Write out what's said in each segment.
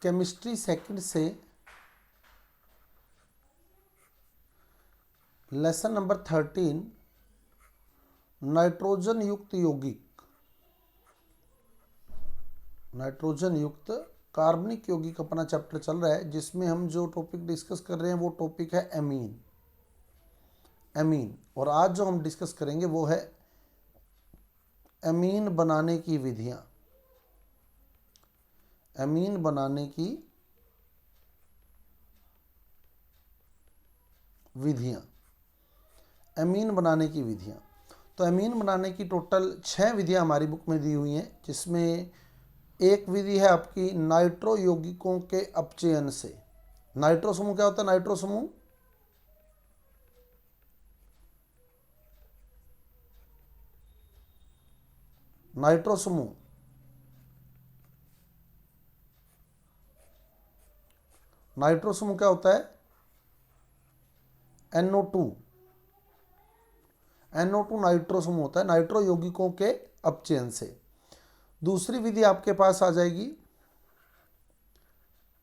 Chemistry second से lesson number 13 nitrogen युक्त यौगिक, नाइट्रोजन युक्त कार्बनिक यौगिक अपना चैप्टर चल रहा है, जिसमें हम जो टॉपिक डिस्कस कर रहे हैं वो टॉपिक है एमीन। एमीन, और आज जो हम डिस्कस करेंगे वो है एमीन बनाने की विधियां। एमीन बनाने की विधियां, एमीन बनाने की विधियां। तो एमीन बनाने की टोटल 6 विधियां हमारी बुक में दी हुई हैं, जिसमें एक विधि है आपकी नाइट्रो यौगिकों के अपचयन से। नाइट्रो समूह क्या होता है? नाइट्रो समूह नाइट्रो समूह नाइट्रो समूह क्या होता है? NO2। NO2 नाइट्रो समूह होता है, नाइट्रो यौगिकों के अपचयन से। दूसरी विधि आपके पास आ जाएगी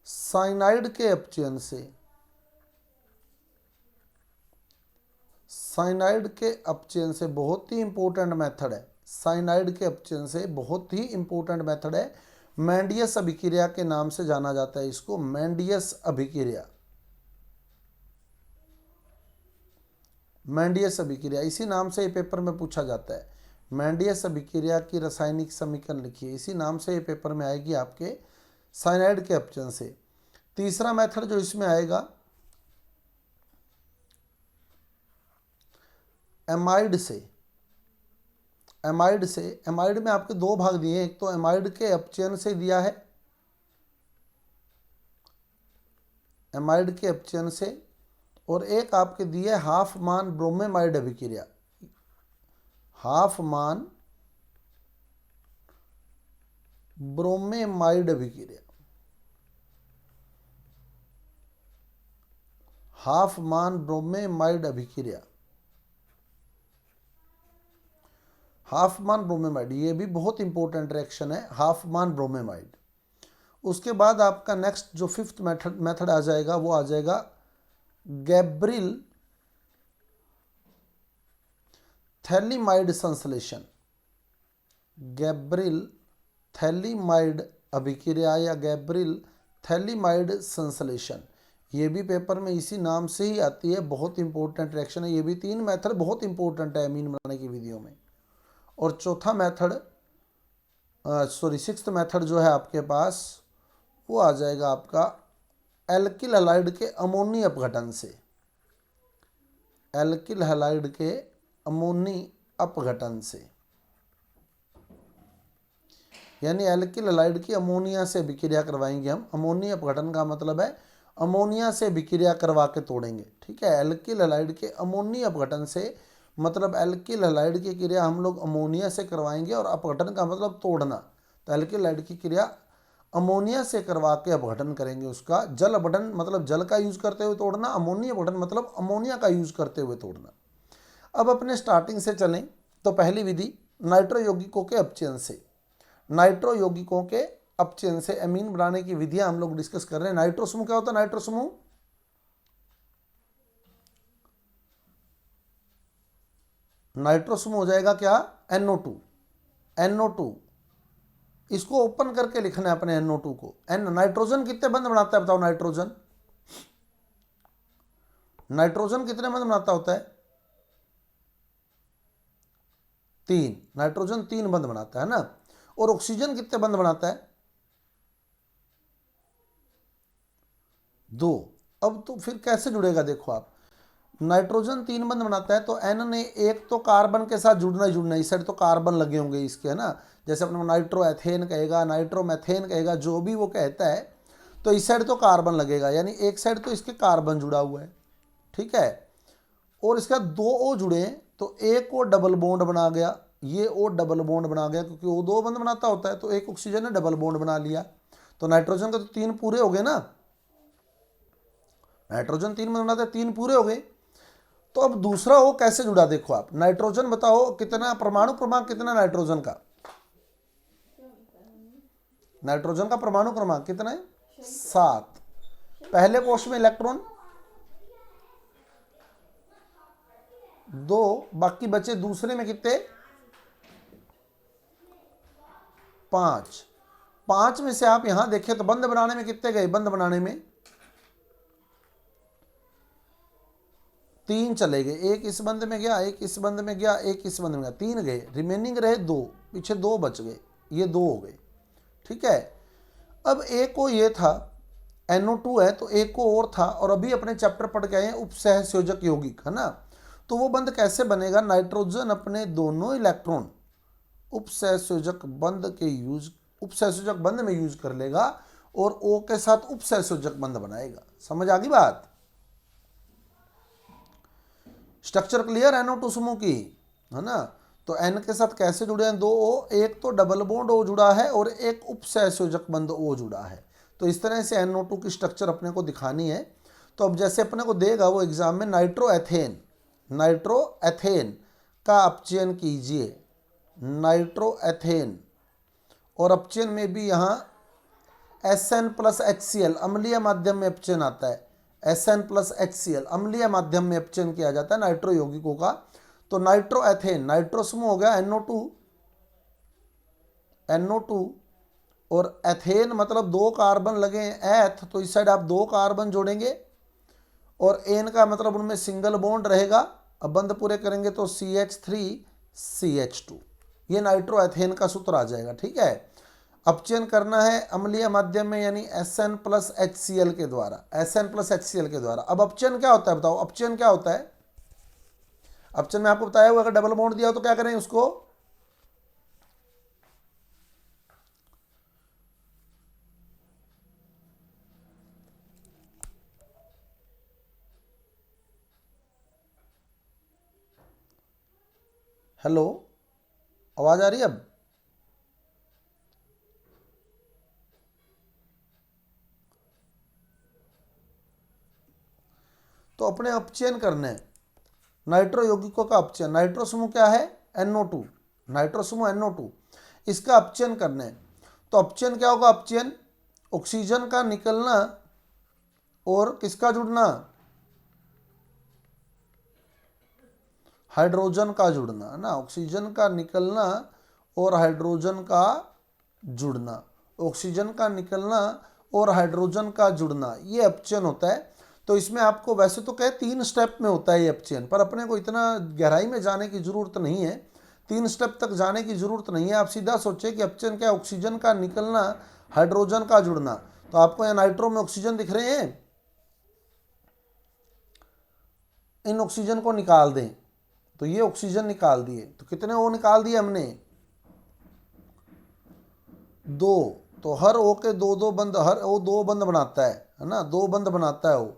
साइनाइड के अपचयन से। साइनाइड के अपचयन से बहुत ही इंपॉर्टेंट मेथड है। साइनाइड के अपचयन से बहुत ही इंपॉर्टेंट मेथड है। मेंडियस अभिक्रिया के नाम से जाना जाता है इसको, मेंडियस अभिक्रिया। मेंडियस अभिक्रिया, इसी नाम से ये पेपर में पूछा जाता है। मेंडियस अभिक्रिया की रासायनिक समीकरण लिखिए, इसी नाम से ये पेपर में आएगी आपके, साइनाइड के अपचयन से। तीसरा मेथड जो इसमें आएगा एमाइड से। एमाइड से, एमाइड में आपके 2 भाग दिए हैं, एक तो एमाइड के अपचयन से दिया है, एमाइड के अपचयन से, और एक आपके दिए हाफमान ब्रोमेमाइड अभिक्रिया। हाफमान ब्रोमेमाइड अभिक्रिया, हाफमान ब्रोमेमाइड अभिक्रिया, हाफमान ब्रोमेमाइड, ये भी बहुत इंपॉर्टेंट रिएक्शन है, हाफमान ब्रोमेमाइड। उसके बाद आपका नेक्स्ट जो 5th मेथड आ जाएगा वो आ जाएगा गैब्रिल थैलीमाइड संश्लेषण। गैब्रिल थैलीमाइड अभिक्रिया या गैब्रिल थैलीमाइड संश्लेषण, ये भी पेपर में इसी नाम से ही आती है, बहुत इंपॉर्टेंट रिएक्शन है। ये भी 3 मेथड बहुत इंपॉर्टेंट है एमीन बनाने की विधियों में। और चौथा मेथड, 6th मेथड जो है आपके पास वो आ जाएगा आपका एल्किल हैलाइड के अमोनी अपघटन से। एल्किल हैलाइड के अमोनी अपघटन से, यानी एल्किल हैलाइड की अमोनिया से अभिक्रिया करवाएंगे हम। अमोनी अपघटन का मतलब है अमोनिया से अभिक्रिया करवा के तोड़ेंगे, ठीक है। एल्किल हैलाइड के अमोनी अपघटन से मतलब एल्किल हैलाइड की क्रिया हम लोग अमोनिया से करवाएंगे, और अपघटन का मतलब तोड़ना। तो एल्किल हैलाइड की क्रिया अमोनिया से करवा के अपघटन करेंगे उसका। जल अपघटन मतलब जल का यूज करते हुए तोड़ना, अमोनिया अपघटन मतलब अमोनिया का यूज करते हुए तोड़ना। अब अपने स्टार्टिंग से चलें तो पहली विधि नाइट्रो यौगिकों के अपचयन से। नाइट्रो यौगिकों के अपचयन से एमीन बनाने की विधियां हम लोग डिस्कस कर रहे हैं। नाइट्रो समूह क्या होता है? नाइट्रो समूह नाइट्रो समूह हो जाएगा क्या? NO2। NO2 इसको ओपन करके लिखना है अपने NO2 को। नाइट्रोजन कितने बंध बनाता है बताओ? नाइट्रोजन नाइट्रोजन कितने बंध बनाता होता है? 3। नाइट्रोजन 3 बंध बनाता है ना। और ऑक्सीजन कितने बंध बनाता है? 2। अब तो फिर कैसे जुड़ेगा देखो आप, नाइट्रोजन 3 बंध बनाता है तो N ने एक तो कार्बन के साथ जुड़ना ही जुड़ना है। इस साइड तो कार्बन लगे होंगे इसके, है ना। जैसे अपने नाइट्रो एथेन कहेगा, नाइट्रो मैथेन कहेगा, जो भी वो कहता है, तो इस साइड तो कार्बन लगेगा, यानी एक साइड तो इसके कार्बन जुड़ा हुआ है, ठीक है। और इसका 2 O जुड़े हैं तो एक O डबल बॉन्ड बना गया, ये O डबल बॉन्ड बना गया, क्योंकि वो 2 बंध बनाता होता है। तो एक ऑक्सीजन ने डबल बॉन्ड बना लिया, तो नाइट्रोजन का तो 3 पूरे हो गए ना। नाइट्रोजन 3 बंध बनाता है, 3 पूरे हो गए। तो अब दूसरा O कैसे जुड़ा देखो आप। नाइट्रोजन बताओ कितना परमाणु क्रमांक कितना नाइट्रोजन का? नाइट्रोजन का परमाणु क्रमांक कितना है? 7, पहले कोष में इलेक्ट्रॉन 2, बाकी बचे दूसरे में कितने 5। 5 में से आप यहां देखें तो बंद बनाने में कितने गए, बंद बनाने में 3 चले गए, एक इस बंद में गया, एक इस बंद में गया, एक इस बंद में गया, 3 गए, रिमेनिंग रहे 2, पीछे 2 बच गए, ये 2 हो गए। ठीक है, अब एक को ये था NO2 है तो एक को और था, और अभी अपने चैप्टर पढ़ के आए हैं उपसहसंयोजक यौगिक, है ना। तो वो बंद कैसे बनेगा, नाइट्रोजन अपने दोनों इलेक्ट्रॉन उपसहसंयोजक बंद में यूज कर लेगा और O के साथ उपसहसंयोजक बंद बनाएगा। समझ आ गई बात। स्ट्रक्चर क्लियर NO2 समूह की, है ना। तो N के साथ कैसे जुड़े हैं 2 O, एक तो डबल बॉन्ड O जुड़ा है और एक उपसहसंयोजक बंध O जुड़ा है। तो इस तरह से NO2 की स्ट्रक्चर अपने को दिखानी है। तो अब जैसे अपने को देगा वो एग्जाम में, नाइट्रोएथेन का अपचयन कीजिए, नाइट्रोएथेन, और अपचयन में भी यहाँ SN प्लस HCl अम्लीय माध्यम में अपचयन आता है, SN प्लस HCl अम्लीय माध्यम में अपचयन किया जाता है नाइट्रो यौगिकों का। तो नाइट्रोएथेन, नाइट्रो समूह हो गया NO2 और एथेन मतलब 2 कार्बन लगे हैं एथ, तो इस साइड आप 2 कार्बन जोड़ेंगे, और एन का मतलब उनमें सिंगल बॉन्ड रहेगा। अब बंद पूरे करेंगे तो CH3CH2, ये नाइट्रोएथेन का सूत्र आ जाएगा। ठीक है, अपचयन करना है अम्लीय माध्यम में यानी SN प्लस HCl के द्वारा, SN प्लस HCl के द्वारा। अब अपचयन क्या होता है बताओ, अपचयन क्या होता है। अपचयन में आपको बताया हुआ, अगर डबल बॉन्ड दिया हो तो क्या करें उसको, हेलो आवाज आ रही है अब। तो अपने अपचयन करने हैं नाइट्रो यौगिकों का अपचयन। नाइट्रो समूह क्या है NO2, नाइट्रो समूह NO2, इसका अपचयन करना है। तो अपचयन क्या होगा, अपचयन ऑक्सीजन का निकलना और किसका जुड़ना, हाइड्रोजन का जुड़ना, है ना। ऑक्सीजन का निकलना और हाइड्रोजन का जुड़ना, ऑक्सीजन का निकलना और हाइड्रोजन का जुड़ना, ये अपचयन होता है। तो इसमें आपको वैसे तो कहे 3 स्टेप में होता है ये अपचयन, पर अपने को इतना गहराई में जाने की जरूरत नहीं है, 3 स्टेप तक जाने की जरूरत नहीं है। आप सीधा सोचिए कि अपचयन क्या है, ऑक्सीजन का निकलना, हाइड्रोजन का जुड़ना। तो आपको यहाँ नाइट्रो में ऑक्सीजन दिख रहे हैं, इन ऑक्सीजन को निकाल दें, तो ये ऑक्सीजन निकाल दिए, तो कितने O निकाल दिए हमने 2। तो हर O के 2-2 बंद, हर O 2 बंद बनाता है ना, 2 बंद बनाता है O,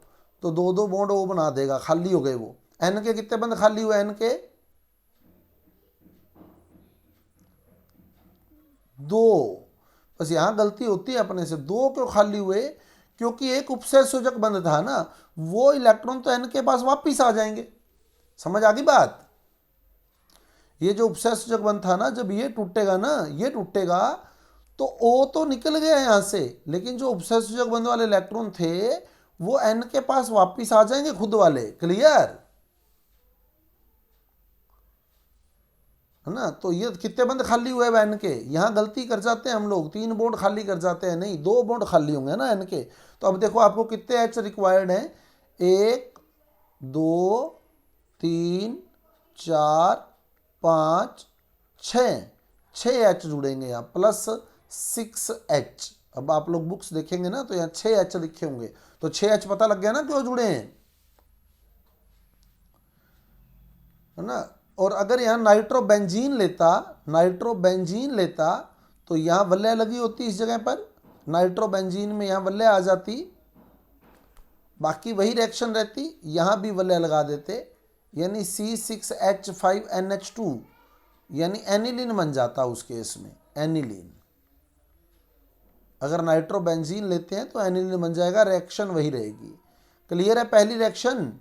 तो 2-2 बॉन्ड O बना देगा, खाली हो गए वो। N के कितने बंद खाली हुए, N के 2। बस यहाँ गलती होती है अपने से, 2 क्यों खाली हुए, क्योंकि एक उपसहसंयोजक बंद था ना, वो इलेक्ट्रॉन तो N के पास वापिस आ जाएंगे। समझ आ गई बात। ये जो उपसहसंयोजक बंध था ना, जब ये टूटेगा ना, ये टूटेगा तो O तो निकल गया यहां से, लेकिन जो उपसहसंयोजक बंध वाले इलेक्ट्रॉन थे वो N के पास वापिस आ जाएंगे खुद वाले। क्लियर है ना। तो ये कितने बंद खाली हुए N के, यहां गलती कर जाते हैं हम लोग, 3 बॉन्ड खाली कर जाते हैं, नहीं 2 बॉन्ड खाली होंगे ना N के। तो अब देखो आपको कितने H रिक्वायर्ड हैं, 1 2 3 4 5 6 H जुड़ेंगे यहाँ, प्लस 6H। अब आप लोग बुक्स देखेंगे ना तो यहाँ 6H लिखे होंगे, तो 6H पता लग गया ना क्यों जुड़े हैं, है ना। और अगर यहाँ नाइट्रोबेंजीन लेता तो यहाँ वलय लगी होती इस जगह पर, नाइट्रोबेंजीन में यहाँ वलय आ जाती, बाकी वही रिएक्शन रहती, यहाँ भी वलय लगा देते, यानी C6H5NH2 यानी एनिलीन बन जाता उस केस में, एनिलीन। अगर नाइट्रोबेंजीन लेते हैं तो एनिलीन बन जाएगा, रिएक्शन वही रहेगी। क्लियर है पहली रिएक्शन।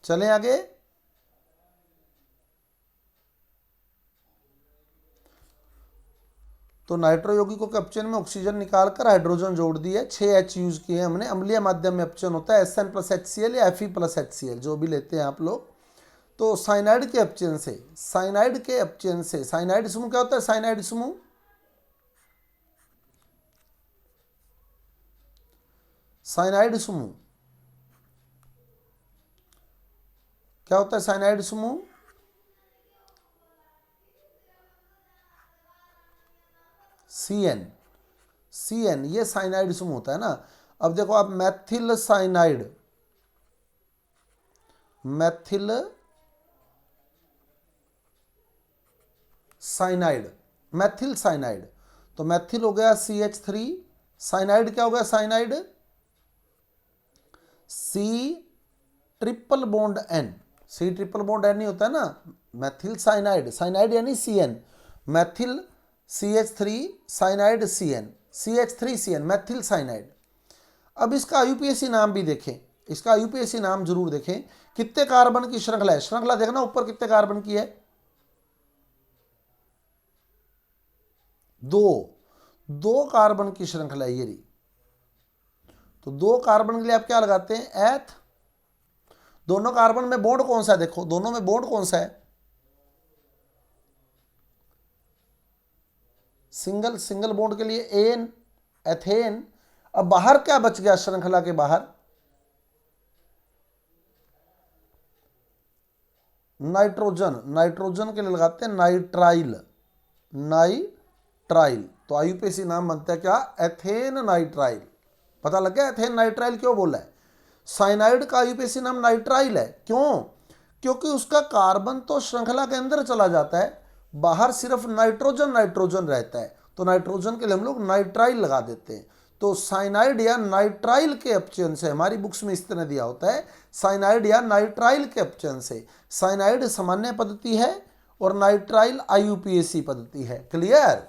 चलें आगे। तो नाइट्रो यौगिकों के अपचयन में ऑक्सीजन निकालकर हाइड्रोजन जोड़ दिए, 6 H यूज किए हमने। अम्लीय माध्यम में अपचयन होता है SN प्लस HCl या Fe प्लस HCl, जो भी लेते हैं आप लोग। तो साइनाइड के अपचयन से, साइनाइड समूह क्या होता है? साइनाइड समूह क्या होता है? साइनाइड समूह CN, ये साइनाइड समूह होता है ना। अब देखो आप मैथिल साइनाइड, मैथिल साइनाइड, तो मैथिल हो गया CH3, साइनाइड क्या हो गया? Cyanide C triple bond N, नहीं होता है ना, मैथिल साइनाइड यानी CN, Maithil CH3, cyanide CH3CN, Maithil cyanide. अब इसका IUPAC नाम भी देखें, इसका IUPAC नाम जरूर देखें। कितने कार्बन की श्रृंखला है? श्रृंखला देखना ऊपर कितने कार्बन की है? 2 कार्बन की श्रृंखला है ये रही। तो 2 कार्बन के लिए आप क्या लगाते हैं? एथ। दोनों कार्बन में बॉन्ड कौन सा है? देखो दोनों में बॉन्ड कौन सा है? सिंगल बॉन्ड के लिए एन, एथेन। अब बाहर क्या बच गया श्रृंखला के बाहर? नाइट्रोजन के लिए लगाते हैं नाइट्राइल। तो IUPAC नाम बनता है क्या? Ethane nitrile. पता लग गया एथेन नाइट्राइल क्यों बोला है? साइनाइड का IUPAC नाम नाइट्राइल है, क्यों? क्योंकि उसका कार्बन तो श्रृंखला के अंदर चला जाता है, बाहर सिर्फ नाइट्रोजन रहता है, तो नाइट्रोजन के लिए हम लोग नाइट्राइल लगा देते हैं। तो साइनाइड या नाइट्राइल के अपचयन से, हमारी बुक्स में इस तरह दिया होता है, साइनाइड या नाइट्राइल के अपचयन से। साइनाइड सामान्य पद्धति है और नाइट्राइल IUPAC पद्धति है। क्लियर?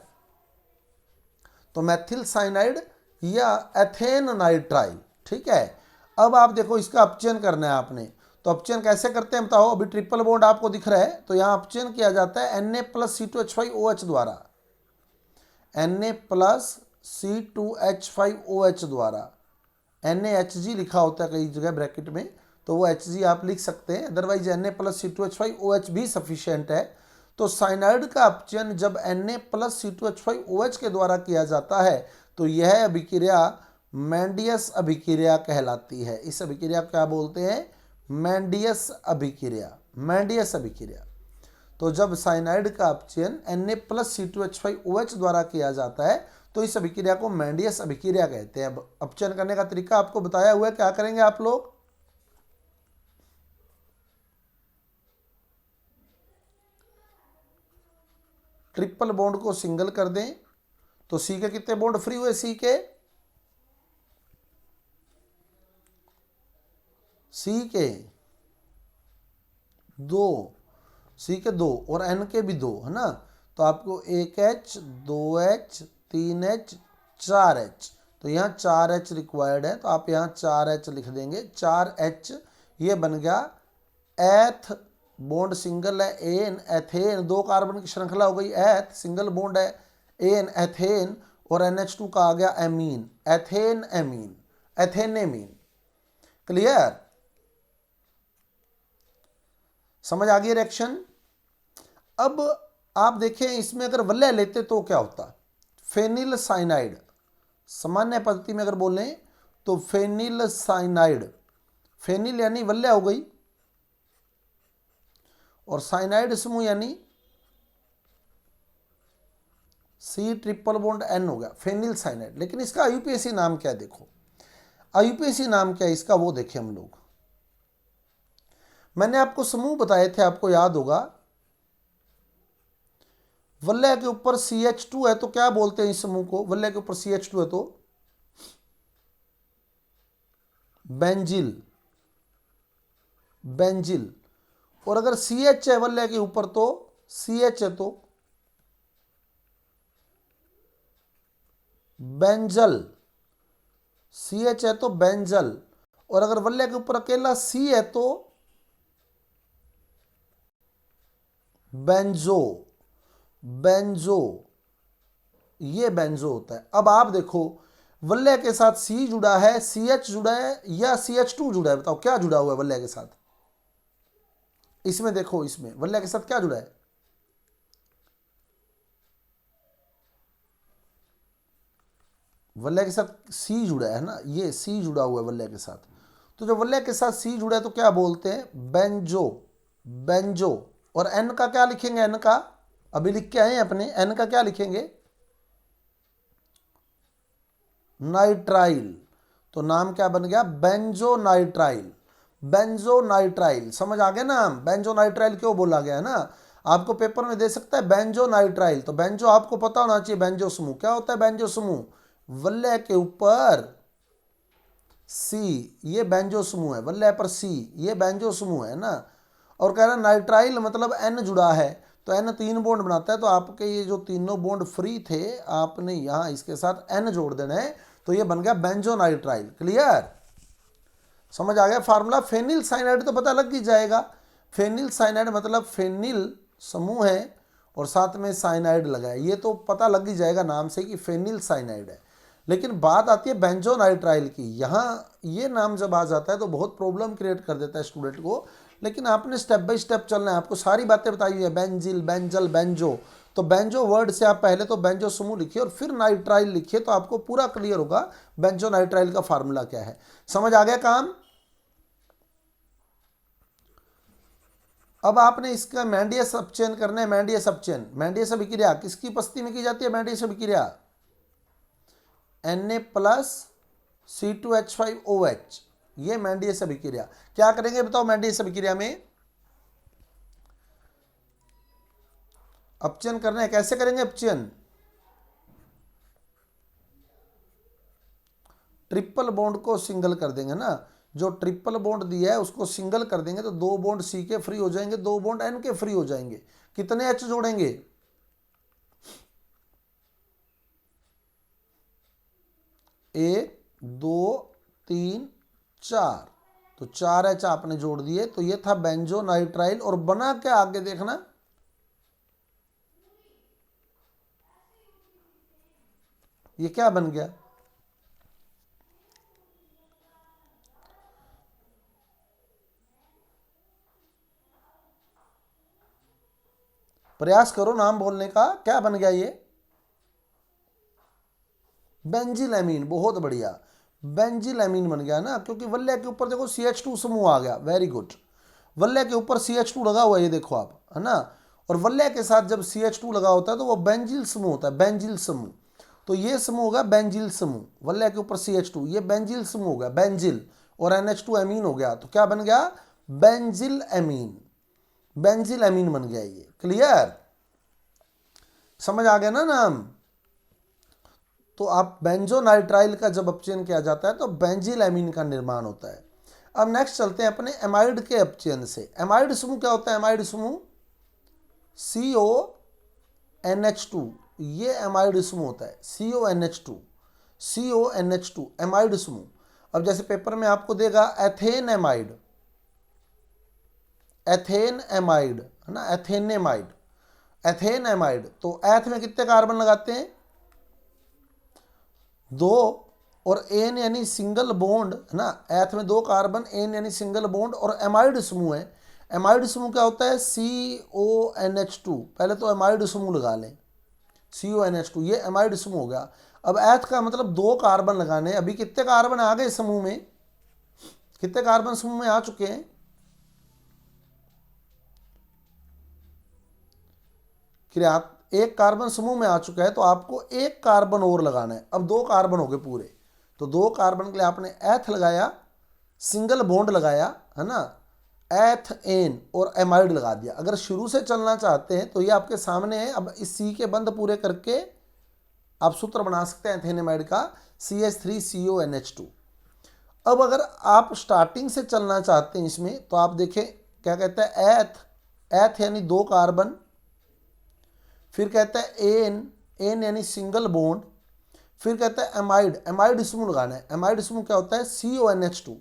तो मैथिल साइनाइड या एथेन नाइट्राइल, ठीक है। अब आप देखो इसका अपचयन करना है आपने, तो अपचयन कैसे करते हैं बताओ? अभी ट्रिपल बॉन्ड आपको दिख रहा है, तो यहां अपचयन किया जाता है Na प्लस C2H5OH द्वारा, Na प्लस C2H5OH द्वारा। NaHG लिखा होता है कई जगह ब्रैकेट में, तो वो HG आप लिख सकते हैं, अदरवाइज Na प्लस C2H5OH भी सफिशियंट है। तो साइनाइड का अपचयन जब Na प्लस C2H5OH के द्वारा किया जाता है तो यह अभिक्रिया मैंडियस अभिक्रिया कहलाती है। इस अभिक्रिया को क्या बोलते हैं? मैंडियस अभिक्रिया। तो जब साइनाइड का अपचयन Na प्लस C2H5OH द्वारा किया जाता है तो इस अभिक्रिया को मैंडियस अभिक्रिया कहते हैं। अब अपचयन करने का तरीका आपको बताया हुआ है, क्या करेंगे आप लोग? ट्रिपल बॉन्ड को सिंगल कर दें, तो C के कितने बॉन्ड फ्री हुए? C के 2 और N के भी 2 है ना। तो आपको 1H, 2H, 3H, 4H, तो यहाँ 4H रिक्वायर्ड है, तो आप यहाँ 4H लिख देंगे। 4H ये बन गया एथ, बॉन्ड सिंगल है, एन एथेन, 2 कार्बन की श्रृंखला हो गई एथ, सिंगल बॉन्ड है एन एथेन, और NH2 का आ गया एमीन, एथेनेमीन। क्लियर? समझ आ गई रिएक्शन? अब आप देखें इसमें अगर वलय लेते तो क्या होता? फेनिल साइनाइड, सामान्य पद्धति में अगर बोलें तो फेनिल साइनाइड, फेनिल यानी वलय हो गई, और साइनाइड समूह यानी C ट्रिपल बॉन्ड N हो गया, फेनिल साइनाइड। लेकिन इसका IUPAC नाम क्या है? देखो IUPAC नाम क्या है इसका, वो देखें हम लोग। मैंने आपको समूह बताए थे, आपको याद होगा, वलय के ऊपर CH2 है तो क्या बोलते हैं इस समूह को? वलय के ऊपर CH2 है तो बेंजिल, और अगर CH है वलय के ऊपर तो CH है तो बेंजल, CH है तो बेंजल, और अगर वलय के ऊपर अकेला C है तो बेंजो। ये बेंजो होता है। अब आप देखो वलय के साथ सी जुड़ा है, CH जुड़ा है या CH2 जुड़ा है, बताओ क्या जुड़ा हुआ है वलय के साथ? इसमें देखो, इसमें वलय के साथ क्या जुड़ा है? वलय के साथ सी जुड़ा है ना, ये सी जुड़ा हुआ है वलय के साथ। तो जब वलय के साथ सी जुड़ा है तो क्या बोलते हैं? बेंजो। बेंजो। और एन का क्या लिखेंगे? एन का अभी लिख के आए हैं अपने, एन का क्या लिखेंगे? नाइट्राइल। तो नाम क्या बन गया? Banjo nitrile. बेंजो नाइट्राइल, समझ आ गया ना? बेंजो नाइट्राइल क्यों बोला गया है ना? आपको पेपर में दे सकता है बेंजो नाइट्राइल, तो बेंजो आपको पता होना चाहिए। बेंजो समूह क्या होता है? बेंजो समूह वलय के ऊपर सी, ये बेंजो समूह है। वलय पर सी, ये बेंजो समूह है ना। और कह रहा है नाइट्राइल मतलब एन जुड़ा है, तो एन 3 बॉन्ड बनाता है, तो आपके ये जो तीनों बॉन्ड फ्री थे, आपने यहां इसके साथ एन जोड़ देना है, तो ये बन गया बेंजो नाइट्राइल। क्लियर? समझ आ गया फार्मूला? फेनिल साइनाइड तो पता लग ही जाएगा। फेनिल साइनाइड मतलब फेनिल समूह है और साथ में साइनाइड लगा है, ये तो पता लग ही जाएगा नाम से कि फेनिल साइनाइड है। लेकिन बात आती है बेंजोनाइट्राइल की। यहाँ ये नाम जब आ जाता है तो बहुत प्रॉब्लम क्रिएट कर देता है स्टूडेंट को। लेकिन आपने स्टेप बाय स्टेप चलना है, आपको सारी बातें बताई हुई है, बेंजिल, बेंजल, बेंजो। तो बेंजो वर्ड से आप पहले तो बेंजो समूह लिखिए और फिर नाइट्राइल लिखिए, तो आपको पूरा क्लियर होगा बेंजो नाइट्राइल का फार्मूला क्या है। समझ आ गया काम? अब आपने इसका मैंडियस अपचयन करना है। मैंडियस अपचयन, मैंडियस अभिक्रिया किसकी उपस्थिति में की जाती है? मैंडियस अभिक्रिया Na+C2H5OH, ये मैंडियस अभिक्रिया। क्या करेंगे बताओ मैंडियस अभिक्रिया में? अपचयन करना है। कैसे करेंगे अपचयन? ट्रिपल बॉन्ड को सिंगल कर देंगे ना। जो ट्रिपल बॉन्ड दिया है उसको सिंगल कर देंगे तो 2 बॉन्ड सी के फ्री हो जाएंगे, 2 बॉन्ड एन के फ्री हो जाएंगे। कितने एच जोड़ेंगे? 1 2 3 4, तो 4 एच आपने जोड़ दिए। तो ये था बेंजो नाइट्राइल। और बना क्या आगे देखना, ये क्या बन गया? प्रयास करो नाम बोलने का, क्या बन गया ये? Benzyl amine. बहुत बढ़िया, बेंजिल एमीन बन गया ना, क्योंकि वलय के ऊपर देखो CH2 समूह आ गया। Very good. वलय के ऊपर CH2 लगा हुआ है, ये देखो आप, है ना। और वलय के साथ जब CH2 लगा होता है तो वो बेंजिल समूह होता है, बेंजिल समूह। तो ये समूह होगा बेंजिल समूह, वलय के ऊपर CH2, ये बेंजिल समूह हो गया, बेंजिल। और NH2 एमीन हो गया, तो क्या बन गया? Benzyl amine. बेंजिल एमीन बन गया ये। क्लियर? समझ आ गया ना नाम? तो आप बेंजोनाइट्राइल का जब अपचयन किया जाता है तो बेंजिल एमीन का निर्माण होता है। अब नेक्स्ट चलते हैं अपने एमाइड के अपचयन से। एमाइड समूह क्या होता है? एमाइड समूह CONH2, ये एमाइड समूह होता है। CONH2, CONH2 एमाइड समूह। अब जैसे पेपर में आपको देगा एथेन एमाइड, एथेन एमाइड, है ना, एथेनेमाइड, एथेन एमाइड। तो एथ में कितने कार्बन लगाते हैं? 2। और एन यानी सिंगल बॉन्ड, है ना, एथ में 2 कार्बन, एन यानी सिंगल बॉन्ड। और एमाइड समूह है। एमाइड समूह क्या होता है? CONH2। पहले तो एमाइड समूह लगा लें, CONH2, ये एमाइड समूह हो गया। अब एथ का मतलब 2 कार्बन लगाने। अभी कितने कार्बन आ गए समूह में? कितने कार्बन समूह में आ चुके हैं? क्रिया 1 कार्बन समूह में आ चुका है, तो आपको 1 कार्बन और लगाना है। अब 2 कार्बन हो गए पूरे, तो 2 कार्बन के लिए आपने एथ लगाया, सिंगल बॉन्ड लगाया, है ना, एथ एन और एमाइड लगा दिया। अगर शुरू से चलना चाहते हैं तो ये आपके सामने है। अब इस सी के बंद पूरे करके आप सूत्र बना सकते हैं एथेनेमाइड का, CH3CONH2। अब अगर आप स्टार्टिंग से चलना चाहते हैं इसमें, तो आप देखें क्या कहता है? एथ, एथ यानी 2 कार्बन, फिर कहता है एन, एन यानी सिंगल बॉन्ड, फिर कहता है एमाइड, एमाइड समूह लगाना है। एमाइड समूह क्या होता है? CONH2।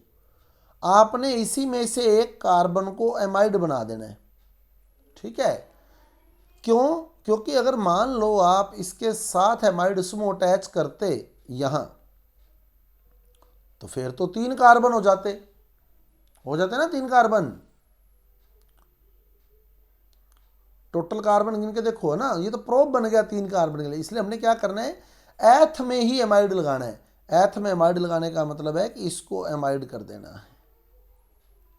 आपने इसी में से 1 कार्बन को एमाइड बना देना है, ठीक है। क्यों? क्योंकि अगर मान लो आप इसके साथ एमाइड समूह अटैच करते यहां, तो फिर तो 3 कार्बन हो जाते ना, 3 कार्बन। टोटल कार्बन गिन के देखो है ना, ये तो प्रोब बन गया 3 कार्बन के लिए। इसलिए हमने क्या करना है, एथ में ही एमाइड लगाना है। एथ में एमाइड लगाने का मतलब है कि इसको एमाइड कर देना है।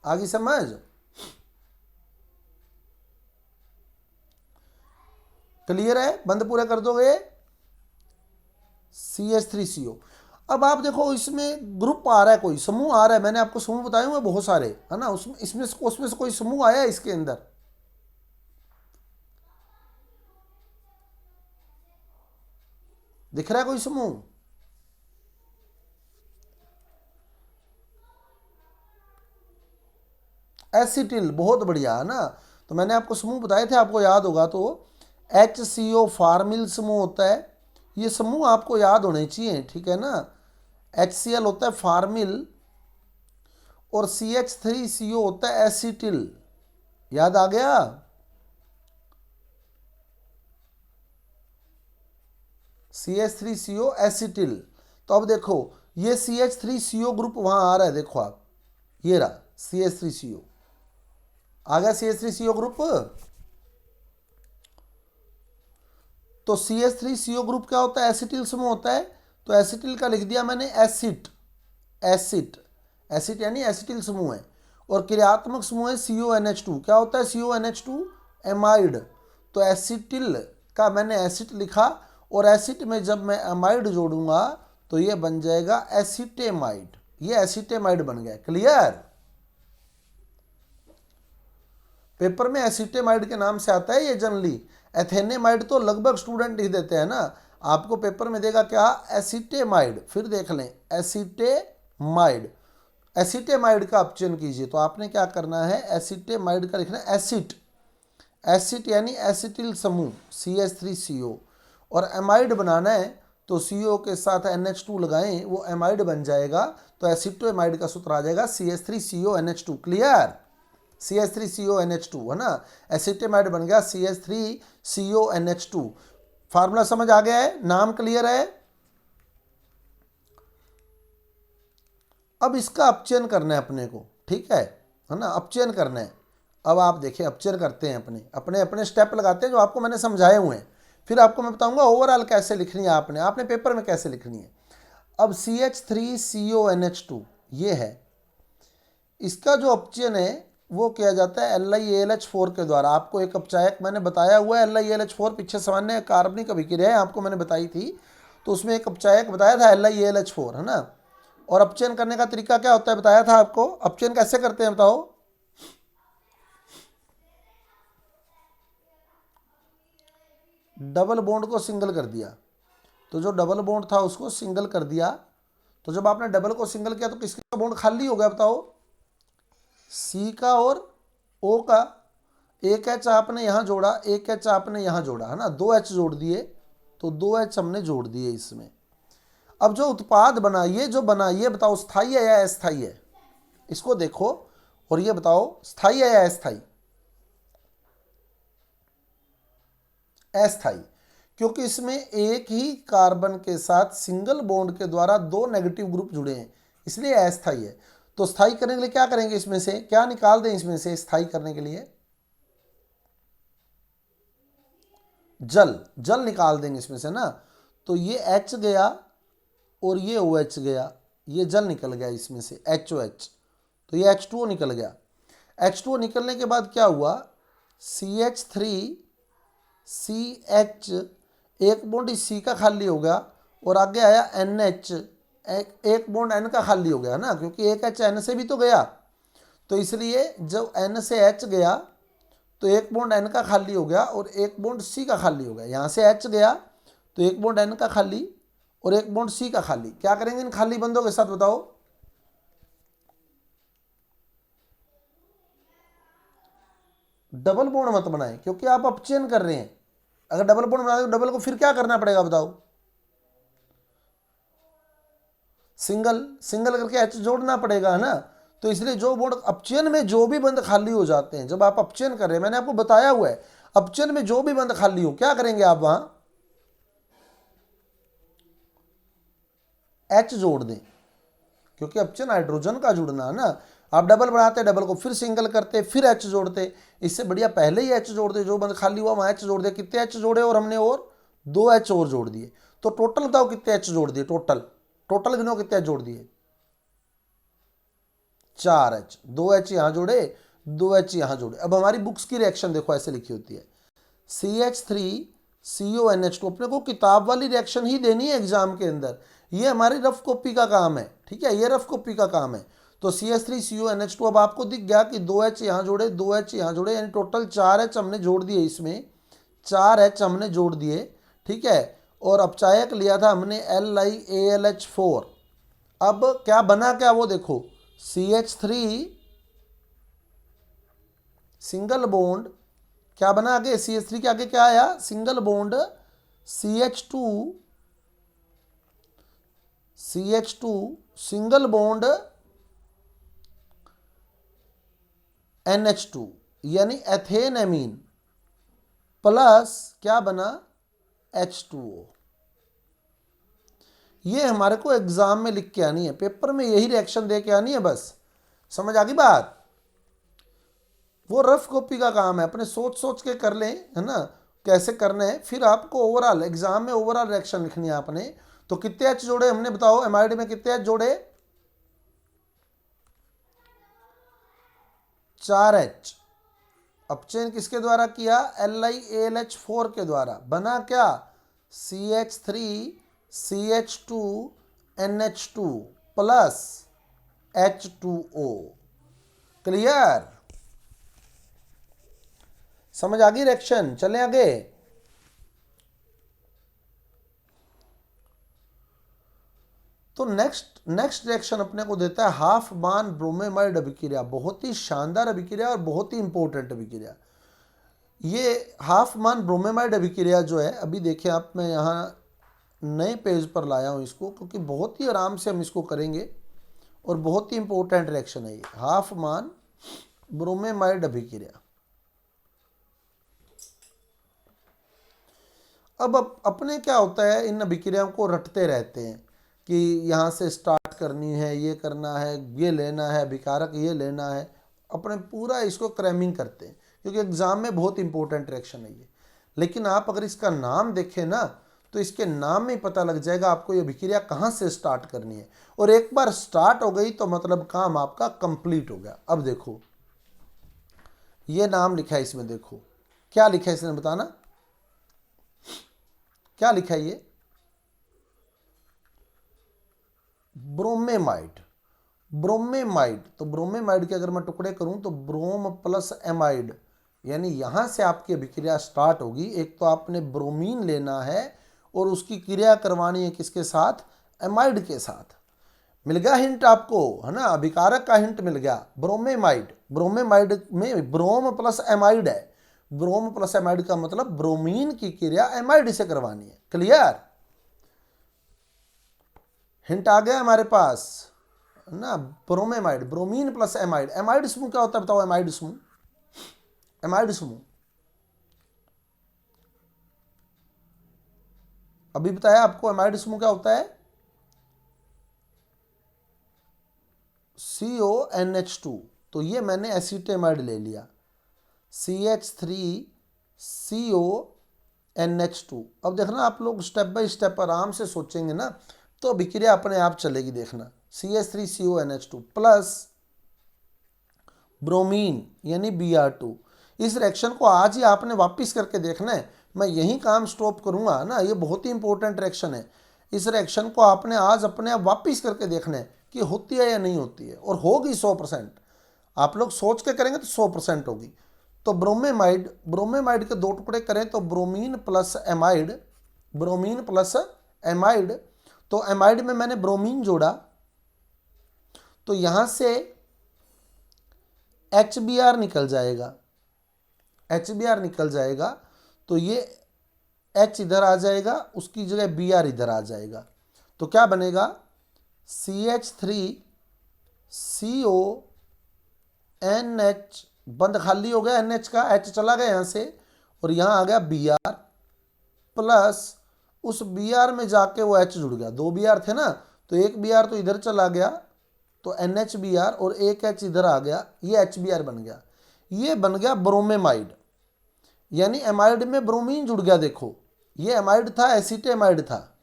आगे समझ? क्लियर है? बंद पूरा कर दोगे। CH3CO। अब आप देखो इसमें ग्रुप आ रहा है, कोई समूह आ रहा है। मैंने आपको समूह बताए हुए बहुत सारे है ना, उसमें से कोई समूह आया है इसके अंदर? दिख रहा है कोई समूह? एसिटिल, बहुत बढ़िया है ना। तो मैंने आपको समूह बताए थे, आपको याद होगा तो HCO फार्मिल समूह होता है। ये समूह आपको याद होने चाहिए, ठीक है ना। HCl होता है फार्मिल और CH3CO होता है एसिटिल। याद आ गया? CH3CO acetyl. तो अब देखो ये CH3CO ग्रुप वहां आ रहा है, देखो आप, ये रहा CH3CO आ गया, CH3CO ग्रुप। तो CH3CO ग्रुप क्या होता है? एसिटिल समूह होता है। तो एसिटिल का लिख दिया मैंने एसिड। एसिड, एसिड यानी एसिटिल समूह है। और क्रियात्मक समूह है CONH2। क्या होता है CONH2? एमाइड। तो एसिटिल का मैंने एसिड लिखा, और एसिड में जब मैं एमाइड जोड़ूंगा तो ये बन जाएगा एसिटेमाइड। ये एसिटेमाइड बन गया। क्लियर? पेपर में एसिटेमाइड के नाम से आता है ये जनरली। एथेनेमाइड तो लगभग स्टूडेंट लिख देते हैं ना। आपको पेपर में देगा क्या? एसिटेमाइड। फिर देख लें, एसिटेमाइड। एसिटेमाइड का अपचयन कीजिए। तो आपने क्या करना है, एसिटेमाइड का लिखना है एसिड। एसिड यानी एसिटिल समूह CH3CO। और एमाइड बनाना है तो CO के साथ NH2 लगाएं, वो एमाइड बन जाएगा। तो एसिटोएमाइड का सूत्र आ जाएगा CH3CONH2। क्लियर? CH3CONH2 है ना। एसिटेमाइड बन गया CH3CONH2। फार्मूला समझ आ गया है? नाम क्लियर है? अब इसका अपचयन करना है अपने को, ठीक है ना। अपचयन करना है। अब आप देखिए अपचयन करते हैं, अपने अपने अपने स्टेप लगाते हैं जो आपको मैंने समझाए हुए हैं। फिर आपको मैं बताऊंगा ओवरऑल कैसे लिखनी है, आपने पेपर में कैसे लिखनी है। अब CH3CONH2 ये है, इसका जो अपचयन है वो किया जाता है LiAlH4 के द्वारा। आपको एक अपचायक मैंने बताया हुआ है LiAlH4, पीछे सामान्य कार्बनिक अभिक्रिया है आपको मैंने बताई थी, तो उसमें एक अपचायक बताया था LiAlH4 है ना। और अपचयन करने का तरीका क्या होता है बताया था आपको। अपचयन कैसे करते हैं बताओ? डबल बॉन्ड को सिंगल कर दिया, तो जो डबल बॉन्ड था उसको सिंगल कर दिया। तो जब आपने डबल को सिंगल किया तो किसका बॉन्ड खाली हो गया बताओ? C का और O का। एक H आपने यहाँ जोड़ा, एक H आपने यहाँ जोड़ा है ना, 2 H जोड़ दिए, तो 2 H हमने जोड़ दिए इसमें। अब जो उत्पाद बना, ये जो बना, ये बताओ स्थायी है या अस्थायी है? इसको देखो और ये बताओ स्थायी है या अस्थायी? अस्थायी, क्योंकि इसमें एक ही कार्बन के साथ सिंगल बॉन्ड के द्वारा 2 नेगेटिव ग्रुप जुड़े हैं, इसलिए अस्थायी है। तो स्थायी करने के लिए क्या करेंगे, इसमें से क्या निकाल दें? इसमें से स्थायी करने के लिए जल, जल निकाल देंगे इसमें से ना। तो ये H गया और ये OH गया, ये जल निकल गया इसमें से HOH। तो ये H2O निकल गया। H2O निकलने के बाद क्या हुआ? CH3CH, एक बॉन्ड इस C का खाली हो गया और आगे आया NH, एक बॉन्ड N का खाली हो गया ना, क्योंकि एक H N से भी तो गया। तो इसलिए जब N से H गया तो एक बॉन्ड N का खाली हो गया और एक बॉन्ड C का खाली हो गया। यहाँ से H गया तो एक बॉन्ड N का खाली और एक बॉन्ड C का खाली। क्या करेंगे इन खाली बंदों के साथ बताओ? डबल बॉन्ड मत बनाए, क्योंकि आप अपचयन कर रहे हैं। अगर डबल बॉन्ड बना दो, डबल को फिर क्या करना पड़ेगा बताओ? सिंगल, सिंगल करके H जोड़ना पड़ेगा है ना। तो इसलिए जो बॉन्ड अपचयन में जो भी बंद खाली हो जाते हैं, जब आप अपचयन कर रहे हैं, मैंने आपको बताया हुआ है, अपचन में जो भी बंद खाली हो क्या करेंगे आप वहां H जोड़ दें, क्योंकि अपचन हाइड्रोजन का जुड़ना है ना। आप डबल बढ़ाते डबल को फिर सिंगल करते फिर H जोड़ते, इससे बढ़िया पहले ही H जोड़ दे, जो बंद खाली हुआ वहां H जोड़ दे। कितने H जोड़े और हमने और 2 H और जोड़ दिए, तो टोटल बताओ कितने H जोड़ दिए। टोटल टोटल गिनो कितने H जोड़ दिए, 4 H। 2 H यहां जोड़े 2 H यहां जोड़े। अब हमारी बुक्स की रिएक्शन देखो ऐसे लिखी होती है CH3CONH2। अपने को किताब वाली रिएक्शन ही देनी है एग्जाम के अंदर, ये हमारी रफ कॉपी का काम है, ठीक है, ये रफ कॉपी का काम है। तो CH3CONH2 अब आपको दिख गया कि 2 H यहाँ जोड़े 2 H यहाँ जोड़े, यानी टोटल 4 H हमने जोड़ दिए, इसमें 4 H हमने जोड़ दिए, ठीक है। और अपचायक लिया था हमने LiAlH4। अब क्या बना, क्या वो देखो, CH3 सिंगल बॉन्ड क्या बना आगे, CH3 के आगे क्या आया, single bond CH2 single bond NH2, यानी एथेन एमीन प्लस क्या बना H2O। ये हमारे को एग्जाम में लिख के आनी है, पेपर में यही रिएक्शन दे के आनी है, बस समझ आ गई बात। वो रफ कॉपी का काम है, अपने सोच सोच के कर लें, है ना, कैसे करना है। फिर आपको ओवरऑल एग्जाम में ओवरऑल रिएक्शन लिखनी है आपने। तो कितने H जोड़े हमने बताओ, एमाइड में कितने H जोड़े, 4 H। अपचयन किसके द्वारा किया, LiAlH4 के द्वारा। बना क्या, CH3CH2NH2 प्लस H2O। क्लियर, समझ आ गई रिएक्शन। चलें आगे। तो नेक्स्ट रिएक्शन अपने को देता है हाफ मान ब्रोमेमाइड अभिक्रिया। बहुत ही शानदार अभिक्रिया और बहुत ही इंपॉर्टेंट अभिक्रिया। ये हाफ मान ब्रोमेमाइड अभिक्रिया जो है, अभी देखिए आप, मैं यहाँ नए पेज पर लाया हूँ इसको, क्योंकि बहुत ही आराम से हम इसको करेंगे और बहुत ही इंपॉर्टेंट रिएक्शन है ये, हाफ मान ब्रोमेमाइड अभिक्रिया। अब अपने क्या होता है, इन अभिक्रियाओं को रटते रहते हैं कि यहाँ से स्टार्ट करनी है, ये करना है, ये लेना है, अभिकारक ये लेना है, अपने पूरा इसको क्रैमिंग करते हैं, क्योंकि एग्जाम में बहुत इंपॉर्टेंट रिएक्शन है ये। लेकिन आप अगर इसका नाम देखें ना, तो इसके नाम में ही पता लग जाएगा आपको ये अभिक्रिया कहाँ से स्टार्ट करनी है। और एक बार स्टार्ट हो गई तो मतलब काम आपका कंप्लीट हो गया। अब देखो ये नाम लिखा है इसमें, देखो क्या लिखा है इसने, बताना क्या लिखा है ये, ब्रोमेमाइड। ब्रोमेमाइड, तो ब्रोमेमाइड के अगर मैं टुकड़े करूं तो ब्रोम प्लस एमाइड, यानी यहां से आपकी अभिक्रिया स्टार्ट होगी। एक तो आपने ब्रोमीन लेना है और उसकी क्रिया करवानी है किसके साथ, एमाइड के साथ। मिल गया हिंट आपको, है ना, अभिकारक का हिंट मिल गया। ब्रोमेमाइड, ब्रोमेमाइड में ब्रोम प्लस एमाइड है। ब्रोम प्लस एमाइड का मतलब ब्रोमीन की क्रिया एमाइड से करवानी है। क्लियर, हिंट आ गया हमारे पास ना। Bromamide, bromine plus amide. Amide समूह क्या होता है बताओ, एमाइड समूह, एमाइड समूह अभी बताया आपको। एमाइड समूह क्या होता है, CONH2। तो ये मैंने एसीटेमाइड ले लिया, CH3CONH2। अब देखना आप लोग स्टेप बाय स्टेप आराम से सोचेंगे ना, तो अभिक्रिया अपने आप चलेगी। देखना CH3CONH2 प्लस ब्रोमीन यानी Br2। इस रिएक्शन को आज ही आपने वापिस करके देखना है। मैं यही काम स्टॉप करूंगा ना, ये बहुत ही इंपॉर्टेंट रिएक्शन है। इस रिएक्शन को आपने आज अपने आप वापिस करके देखना है कि होती है या नहीं होती है, और होगी 100%। आप लोग सोच के करेंगे तो 100% होगी। तो ब्रोमेमाइड, ब्रोमेमाइड के दो टुकड़े करें तो bromine plus amide, bromine plus amide. तो एमाइड में मैंने ब्रोमीन जोड़ा, तो यहां से HBr निकल जाएगा, HBr निकल जाएगा। तो ये H इधर आ जाएगा, उसकी जगह Br इधर आ जाएगा। तो क्या बनेगा, CH3CONH, बंद खाली हो गया NH का, H चला गया यहाँ से, और यहाँ आ गया Br प्लस उस Br में जाके वो H जुड़ गया, 2 Br थे ना, तो एक Br तो इधर चला गया तो NHBr और एक H इधर आ गया, ये HBr बन गया। ये बन गया ब्रोमेमाइड, यानी एमाइड में ब्रोमीन जुड़ गया। देखो ये एमाइड था, एसीटेमाइड था,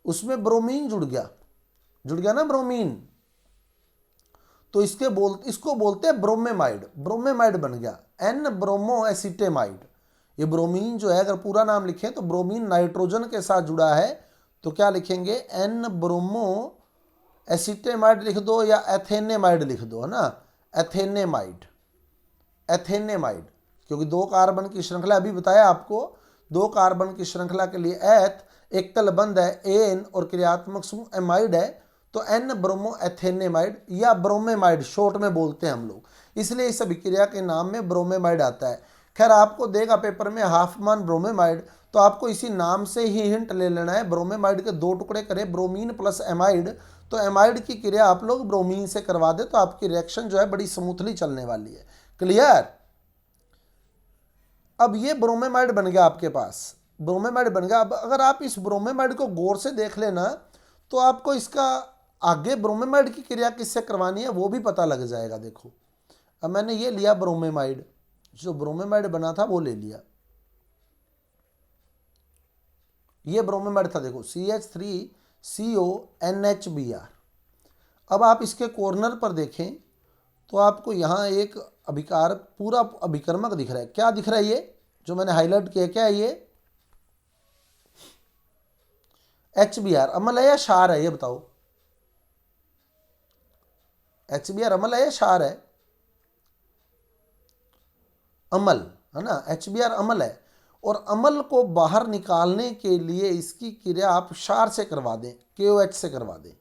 उसमें ब्रोमीन जुड़ गया ना ब्रोमीन, तो इसको बोलते हैं ब्रोमेमाइड। ब्रोमेमाइड बन गया एन ब्रोमो एसीटेमाइड। ये ब्रोमीन जो है, अगर पूरा नाम लिखें तो ब्रोमीन नाइट्रोजन के साथ जुड़ा है, तो क्या लिखेंगे, एन ब्रोमो एसीटेमाइड लिख दो या एथेनेमाइड लिख दो, है ना, एथेनेमाइड, एथेनेमाइड, क्योंकि 2 कार्बन की श्रृंखला, अभी बताया आपको, 2 कार्बन की श्रृंखला के लिए एथ एकल बंध है, एन और क्रियात्मक समूह एमाइड है, तो एन ब्रोमो एथेनेमाइड या ब्रोमेमाइड शॉर्ट में बोलते हैं हम लोग, इसलिए इस अभिक्रिया के नाम में ब्रोमेमाइड आता है। खैर आपको देगा पेपर में हाफमान ब्रोमेमाइड, तो आपको इसी नाम से ही हिंट ले लेना है। ब्रोमेमाइड के 2 टुकड़े करें, ब्रोमीन प्लस एमाइड, तो एमाइड की क्रिया आप लोग ब्रोमीन से करवा दे, तो आपकी रिएक्शन जो है बड़ी स्मूथली चलने वाली है। क्लियर। अब ये ब्रोमेमाइड बन गया आपके पास, ब्रोमेमाइड बन गया। अब अगर आप इस ब्रोमेमाइड को गौर से देख लेना, तो आपको इसका आगे ब्रोमेमाइड की क्रिया किससे करवानी है वो भी पता लग जाएगा। देखो अब मैंने ये लिया ब्रोमेमाइड, जो ब्रोमेमाइड बना था वो ले लिया, ये ब्रोमेमाइड था, देखो CH3CONHBr। अब आप इसके कॉर्नर पर देखें तो आपको यहाँ एक अभिकार पूरा अभिकर्मक दिख रहा है। क्या दिख रहा है, ये जो मैंने हाईलाइट किया, क्या है ये, HBr। अम्ल है या क्षार है, ये बताओ, HBr अम्ल है या क्षार है, अम्ल है ना, HBr अम्ल है। और अम्ल को बाहर निकालने के लिए इसकी क्रिया आप क्षार से करवा दें, KOH से करवा दें,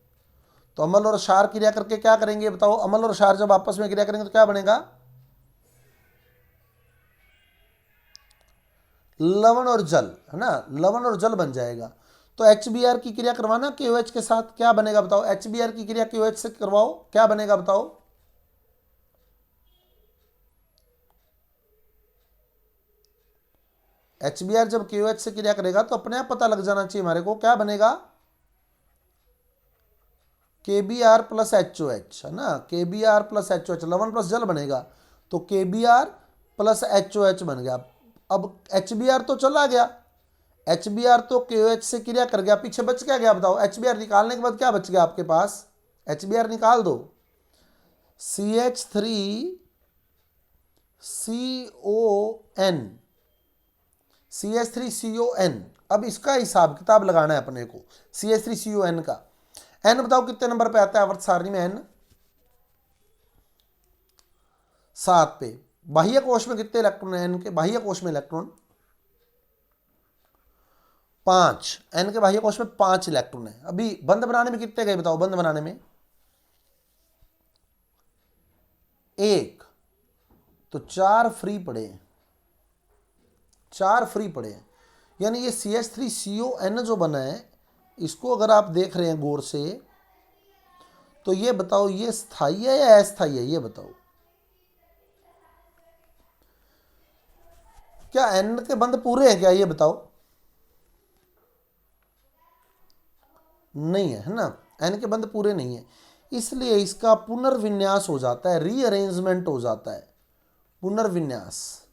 तो अम्ल और क्षार क्रिया करके क्या करेंगे बताओ, अम्ल और क्षार जब आपस में क्रिया करेंगे तो क्या बनेगा, लवण और जल, है ना, लवण और जल बन जाएगा। तो HBr की क्रिया करवाना KOH के साथ, क्या बनेगा बताओ, HBr की क्रिया KOH से करवाओ, क्या बनेगा बताओ, HBr जब KOH से क्रिया करेगा तो अपने आप पता लग जाना चाहिए हमारे को, क्या बनेगा, KBr प्लस HOH, है ना, KBr प्लस HOH, लवण प्लस जल बनेगा, तो KBr प्लस HOH बन गया। अब HBr तो चला गया, HBr तो KOH से क्रिया कर गया, पीछे बच क्या गया बताओ, HBr निकालने के बाद क्या बच गया आपके पास, HBr निकाल दो, CH3CON। अब इसका हिसाब किताब लगाना है अपने को, CH3CON का। N बताओ कितने नंबर पे आता है आवर्त सारणी में, N 7 पे। बाह्य कोश में कितने इलेक्ट्रॉन है N के, बाह्य कोश में इलेक्ट्रॉन 5, N के बाह्य कोश में 5 इलेक्ट्रॉन है। अभी बंध बनाने में कितने गए बताओ, बंध बनाने में 1, तो 4 फ्री पड़े हैं, 4 फ्री पड़े हैं। यानी ये CH3CON जो बना है, इसको अगर आप देख रहे हैं गौर से, तो ये बताओ ये स्थायी है या अस्थायी है, ये बताओ, क्या N के बंध पूरे हैं क्या, ये बताओ, नहीं है, है ना, N के बंध पूरे नहीं है, इसलिए इसका पुनर्विन्यास हो जाता है, रीअरेंजमेंट हो जाता है, पुनर्विन्यास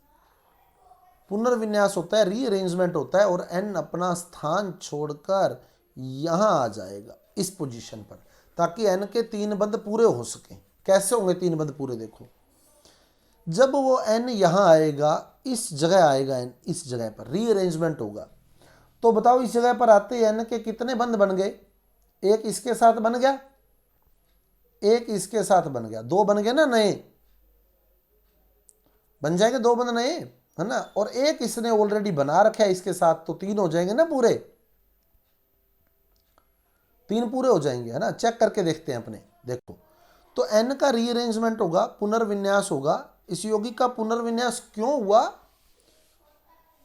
होता है, रीअरेंजमेंट होता है, और N अपना स्थान छोड़कर यहां आ जाएगा इस पोजीशन पर, ताकि N के 3 बंध पूरे हो सके। कैसे होंगे 3 बंध पूरे, देखो जब वो N यहां आएगा, इस जगह आएगा N, इस जगह पर रीअरेंजमेंट होगा, तो बताओ इस जगह पर आते N के कितने बंध बन गए, एक इसके साथ बन गया, एक इसके साथ बन गया, 2 बन गए ना, नए बन जाएंगे, 2 बंध नए, है ना, और एक इसने ऑलरेडी बना रखा है इसके साथ, तो 3 हो जाएंगे ना पूरे, 3 पूरे हो जाएंगे, है ना। चेक करके देखते हैं अपने, देखो तो N का रीअरेंजमेंट होगा, पुनर्विन्यास होगा। इस यौगिक का पुनर्विन्यास क्यों हुआ,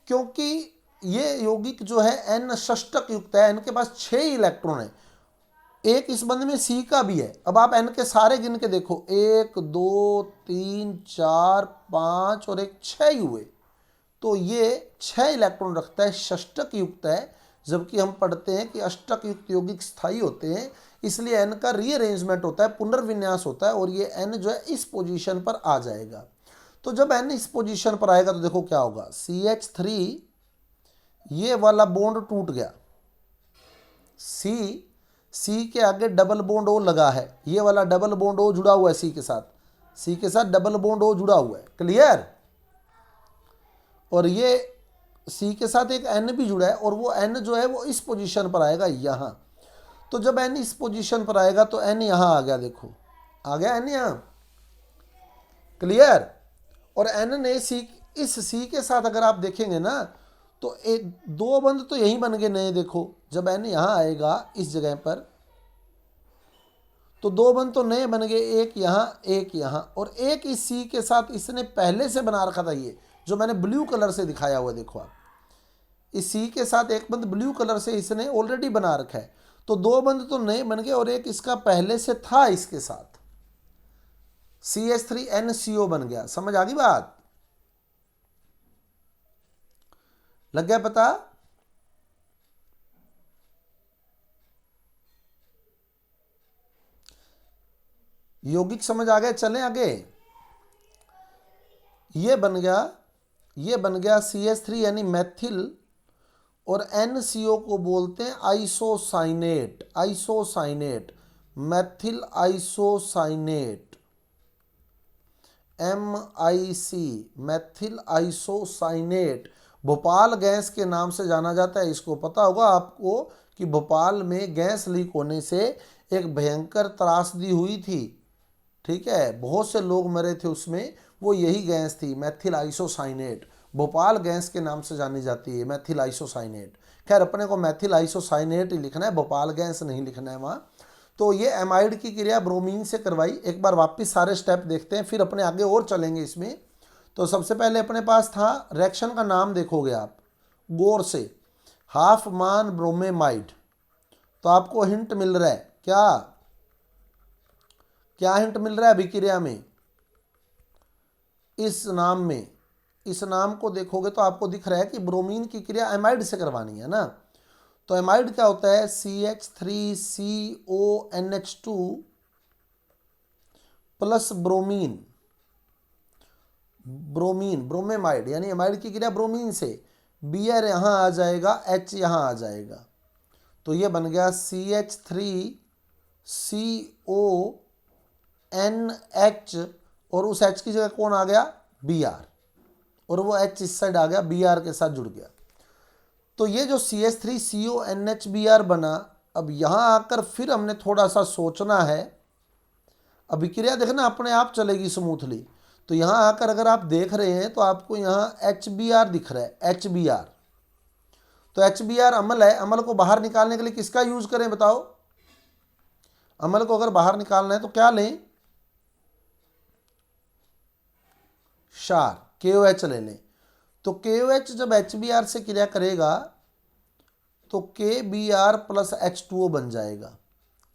क्योंकि ये यौगिक जो है N षष्टक युक्त है, N के पास 6 इलेक्ट्रॉन है, एक इस बंध में C का भी है। अब आप N के सारे गिन के देखो, 1 2 3 4 5 और एक 6 ही हुए, तो ये 6 इलेक्ट्रॉन रखता है, षष्टक युक्त है, जबकि हम पढ़ते हैं कि अष्टक युक्त यौगिक स्थायी होते हैं, इसलिए एन का रीअरेंजमेंट होता है, पुनर्विन्यास होता है, और ये एन जो है इस पोजीशन पर आ जाएगा। तो जब एन इस पोजीशन पर आएगा तो देखो क्या होगा, CH3 ये वाला बॉन्ड टूट गया, सी के आगे डबल बॉन्ड ओ लगा है, ये वाला डबल बॉन्ड ओ जुड़ा हुआ है सी के साथ डबल बॉन्ड ओ जुड़ा हुआ है, क्लियर। और ये सी के साथ एक एन भी जुड़ा है, और वो एन जो है वो इस पोजीशन पर आएगा यहाँ। तो जब एन इस पोजीशन पर आएगा तो एन यहाँ आ गया, देखो आ गया एन यहाँ, क्लियर। और एन ने इस सी के साथ अगर आप देखेंगे ना तो एक दो बंद तो यही बन गए नए, देखो जब एन यहाँ आएगा इस जगह पर तो दो बंद तो नए बन गए, एक यहाँ, और एक इस सी के साथ इसने पहले से बना रखा था, ये जो मैंने ब्लू कलर से दिखाया हुआ, देखो आप इस सी के साथ एक बंद ब्लू कलर से इसने ऑलरेडी बना रखा है, तो दो बंद तो नए बन गए और एक इसका पहले से था इसके साथ, CH3NCO बन गया। समझ आ गई बात, लग गया पता। यौगिक समझ आ गए, चलें आगे। ये बन गया CH3 यानी मैथिल, और NCO को बोलते हैं isocyanate, Maithil isocyanate, MIC, Maithil isocyanate. Bhopal gas के नाम से जाना जाता है, इसको पता होगा आपको कि भोपाल में गैस लीक होने से एक भयंकर त्रासदी हुई थी, ठीक है, बहुत से लोग मरे थे उसमें, वो यही गैस थी मैथिल आइसोसाइनेट, भोपाल गैस के नाम से जानी जाती है मैथिल आइसोसाइनेट। खैर अपने को मैथिल आइसोसाइनेट ही लिखना है, भोपाल गैस नहीं लिखना है वहाँ। तो ये एमाइड की क्रिया ब्रोमीन से करवाई। एक बार वापस सारे स्टेप देखते हैं, फिर अपने आगे और चलेंगे इसमें। तो सबसे पहले अपने पास था, रिएक्शन का नाम देखोगे आप गौर से, हाफ मान ब्रोमेमाइड। तो आपको हिंट मिल रहा है, क्या हिंट मिल रहा है अभिक्रिया में, इस नाम को देखोगे तो आपको दिख रहा है कि ब्रोमीन की क्रिया एमाइड से करवानी है ना। तो एमाइड क्या होता है, CH3CONH2 प्लस ब्रोमेमाइड, यानी एमाइड की क्रिया ब्रोमीन से, Br यहाँ आ जाएगा, H यहाँ आ जाएगा, तो ये बन गया CH3CONH, और उस H की जगह कौन आ गया, Br, और वो H इस साइड आ गया, Br के साथ जुड़ गया। तो ये जो CH3CONHBr बना, अब यहाँ आकर फिर हमने थोड़ा सा सोचना है, अभिक्रिया देखना अपने आप चलेगी स्मूथली। तो यहाँ आकर अगर आप देख रहे हैं तो आपको यहाँ HBr दिख रहा है, HBr। तो HBr अम्ल है, अम्ल को बाहर निकालने के लिए किसका यूज करें बताओ, अम्ल को अगर बाहर निकालना है तो क्या लें, क्षार KOH ले लें। तो KOH जब HBr से क्रिया करेगा तो KBr प्लस H2O बन जाएगा,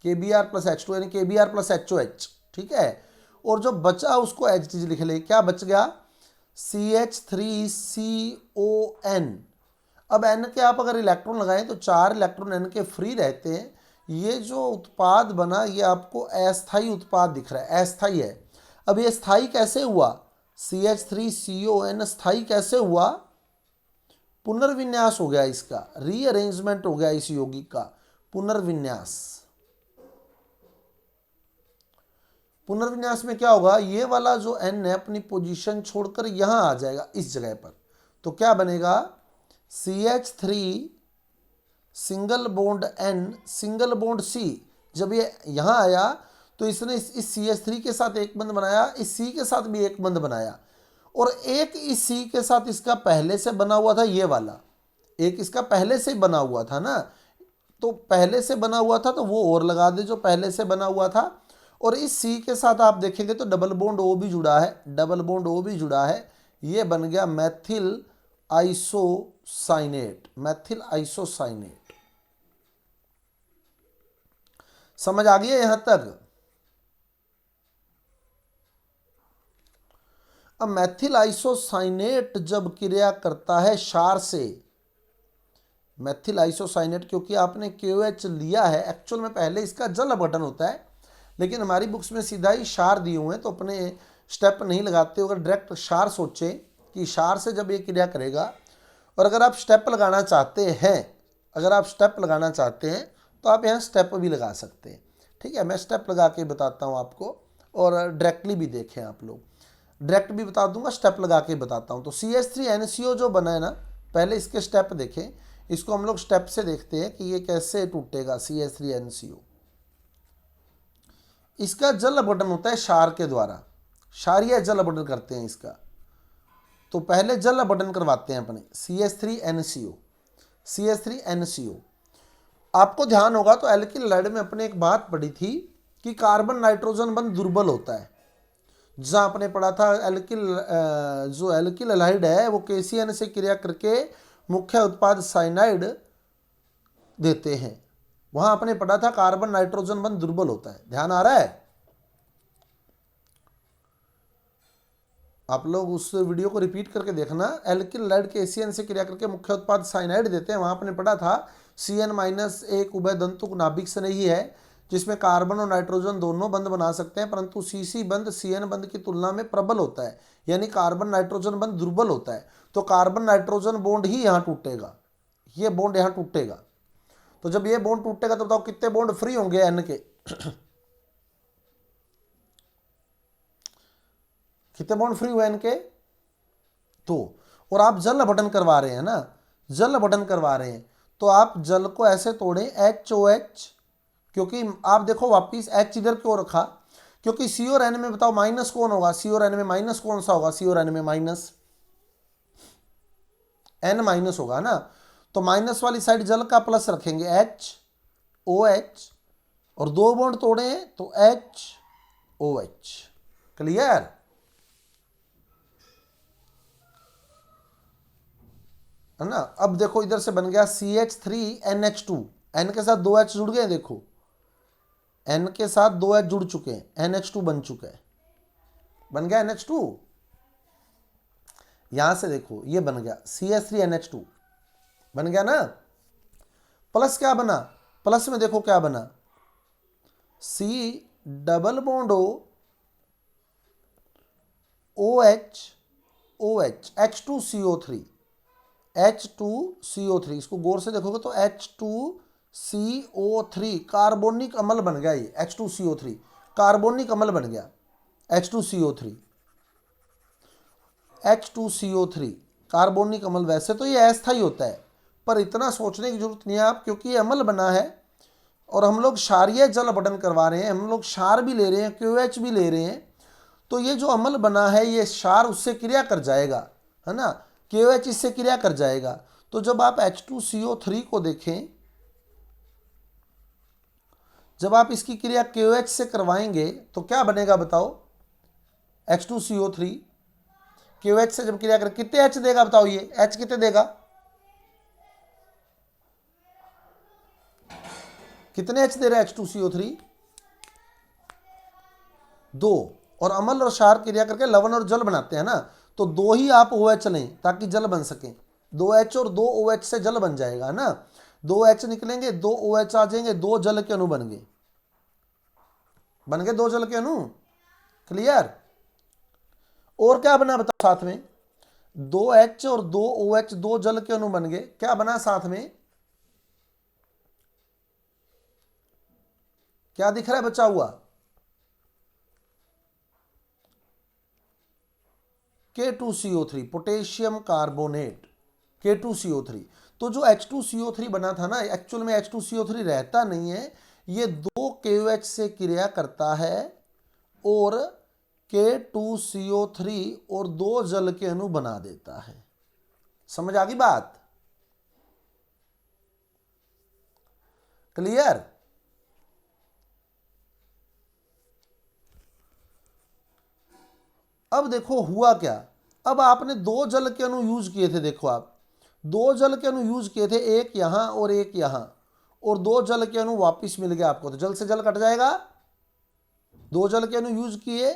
KBr प्लस H2 यानी KBr प्लस HOH, ठीक है। और जो बचा उसको H लिख ले, क्या बच गया, CH3CON। अब N के आप अगर इलेक्ट्रॉन लगाएं तो 4 इलेक्ट्रॉन N के फ्री रहते हैं। ये जो उत्पाद बना ये आपको अस्थाई उत्पाद दिख रहा है, अस्थाई है। अब ये स्थाई कैसे हुआ, CH3CON स्थाई कैसे हुआ, पुनर्विन्यास हो गया, इसका रीअरेंजमेंट हो गया, इस यौगिक का पुनर्विन्यास में क्या होगा, ये वाला जो N है अपनी पोजीशन छोड़कर यहां आ जाएगा इस जगह पर। तो क्या बनेगा, CH3 single bond N single bond C। जब ये यहां आया तो इसने इस CH3 के साथ एक बंध बनाया, इस C के साथ भी एक बंध बनाया, और एक इस C के साथ इसका पहले से बना हुआ था, ये वाला एक इसका पहले से बना हुआ था ना, तो पहले से बना हुआ था तो वो और लगा दे जो पहले से बना हुआ था। और इस C के साथ आप देखेंगे तो डबल बॉन्ड O भी जुड़ा है, ये बन गया मैथिल आइसोसाइनेट, समझ आ गई है यहां तक। अब मैथिल आइसोसाइनेट जब क्रिया करता है क्षार से, मैथिल आइसोसाइनेट, क्योंकि आपने KOH लिया है, एक्चुअल में पहले इसका जल अपघटन होता है, लेकिन हमारी बुक्स में सीधा ही क्षार दिए हुए हैं तो अपने स्टेप नहीं लगाते। अगर डायरेक्ट क्षार सोचें कि क्षार से जब ये क्रिया करेगा, और अगर आप स्टेप लगाना चाहते हैं, अगर आप स्टेप लगाना चाहते हैं तो आप यहाँ स्टेप भी लगा सकते हैं। ठीक है, मैं स्टेप लगा के बताता हूँ आपको, और डायरेक्टली भी देखें आप लोग, डायरेक्ट भी बता दूंगा, स्टेप लगा के बताता हूँ। तो CH3NCO जो बना है ना, पहले इसके स्टेप देखें, इसको हम लोग स्टेप से देखते हैं कि ये कैसे टूटेगा। CH3NCO, इसका जल अपघटन होता है क्षार के द्वारा, क्षारीय जल अपघटन करते हैं इसका। तो पहले जल अपघटन करवाते हैं अपने CH3NCO, CH3NCO। आपको ध्यान होगा तो एल्किल हैलाइड में अपने एक बात पढ़ी थी कि कार्बन नाइट्रोजन बंध दुर्बल होता है। जहाँ आपने पढ़ा था जो एल्किल हैलाइड है वो KCN से क्रिया करके मुख्य उत्पाद साइनाइड देते हैं, वहां आपने पढ़ा था कार्बन नाइट्रोजन बंध दुर्बल होता है। ध्यान आ रहा है? आप लोग उस वीडियो को रिपीट करके देखना। एल्किल हैलाइड KCN से क्रिया करके मुख्य उत्पाद साइनाइड देते हैं, वहां आपने पढ़ा था CN-1 उभय दंतुक नाभिक से नहीं है, जिसमें कार्बन और नाइट्रोजन दोनों बंध बना सकते हैं, परंतु CC बंध CN बंध की तुलना में प्रबल होता है, यानी कार्बन नाइट्रोजन बंध दुर्बल होता है। तो कार्बन नाइट्रोजन बॉन्ड ही यहाँ टूटेगा, ये बॉन्ड यहाँ टूटेगा। तो जब ये बॉन्ड टूटेगा तो बताओ कितने बॉन्ड फ्री होंगे N के? कितने बॉन्ड फ्री हुए N के? तो, और आप जल अपघटन करवा रहे हैं ना, जल अपघटन करवा रहे हैं, तो आप जल को ऐसे तोड़ें HOH, क्योंकि आप देखो वापिस H इधर क्यों रखा, क्योंकि C और N में बताओ माइनस कौन होगा? C और N में माइनस कौन सा होगा? C और N में माइनस, N माइनस होगा ना, तो माइनस वाली साइड जल का प्लस रखेंगे HOH, और दो बॉन्ड तोड़े हैं तो HOH। क्लियर? है ना? अब देखो इधर से बन गया CH3NH2, N के साथ दो H जुड़ गए, देखो N के साथ दो H जुड़ चुके हैं, NH2 बन चुका है, बन गया NH2। यहां से देखो ये बन गया CH3NH2, बन गया ना। प्लस क्या बना? प्लस में देखो क्या बना, C double bond OH OH H2CO3, H2CO3, इसको गौर से देखोगे तो H2CO3 कार्बोनिक अम्ल बन गया, ये H2CO3 कार्बोनिक अम्ल बन गया, H2CO3 कार्बोनिक अम्ल। वैसे तो ये अस्थायी होता है, पर इतना सोचने की जरूरत नहीं है आप, क्योंकि ये अम्ल बना है और हम लोग क्षारीय जल अपघटन करवा रहे हैं, हम लोग क्षार भी ले रहे हैं, KOH भी ले रहे हैं, तो ये जो अम्ल बना है ये क्षार उससे क्रिया कर जाएगा, है ना, KOH इससे क्रिया कर जाएगा। तो जब आप H2CO3 को देखें, जब आप इसकी क्रिया KOH से करवाएंगे तो क्या बनेगा बताओ? H2CO3 KOH से जब क्रिया कर कितने H देगा बताओ? ये H कितने देगा? कितने H दे रहा है H2CO3? 2। और अम्ल और क्षार क्रिया करके लवण और जल बनाते हैं ना, तो 2 ही आप OH लें ताकि जल बन सके। 2 H और 2 OH से जल बन जाएगा ना, 2 H निकलेंगे, 2 OH आ जाएंगे, 2 जल के अणु बन गए, 2 जल के अणु। क्लियर? और क्या बना बताओ साथ में? 2 H और 2 OH, 2 जल के अणु बन गए। क्या बना साथ में? क्या दिख रहा है बचा हुआ? K2CO3 potassium carbonate, K2CO3। तो जो H2CO3 बना था ना, एक्चुअल में H2CO3 रहता नहीं है, ये 2 KOH से क्रिया करता है और K2CO3 और 2 जल के अणु बना देता है। समझ आ गई बात? क्लियर? अब देखो हुआ क्या, अब आपने 2 जल के अणु यूज किए थे, देखो आप 2 जल के अणु यूज किए थे, एक यहां और एक यहां, और 2 जल के अणु वापिस मिल गया आपको, तो जल से जल कट जाएगा। 2 जल के अणु यूज किए,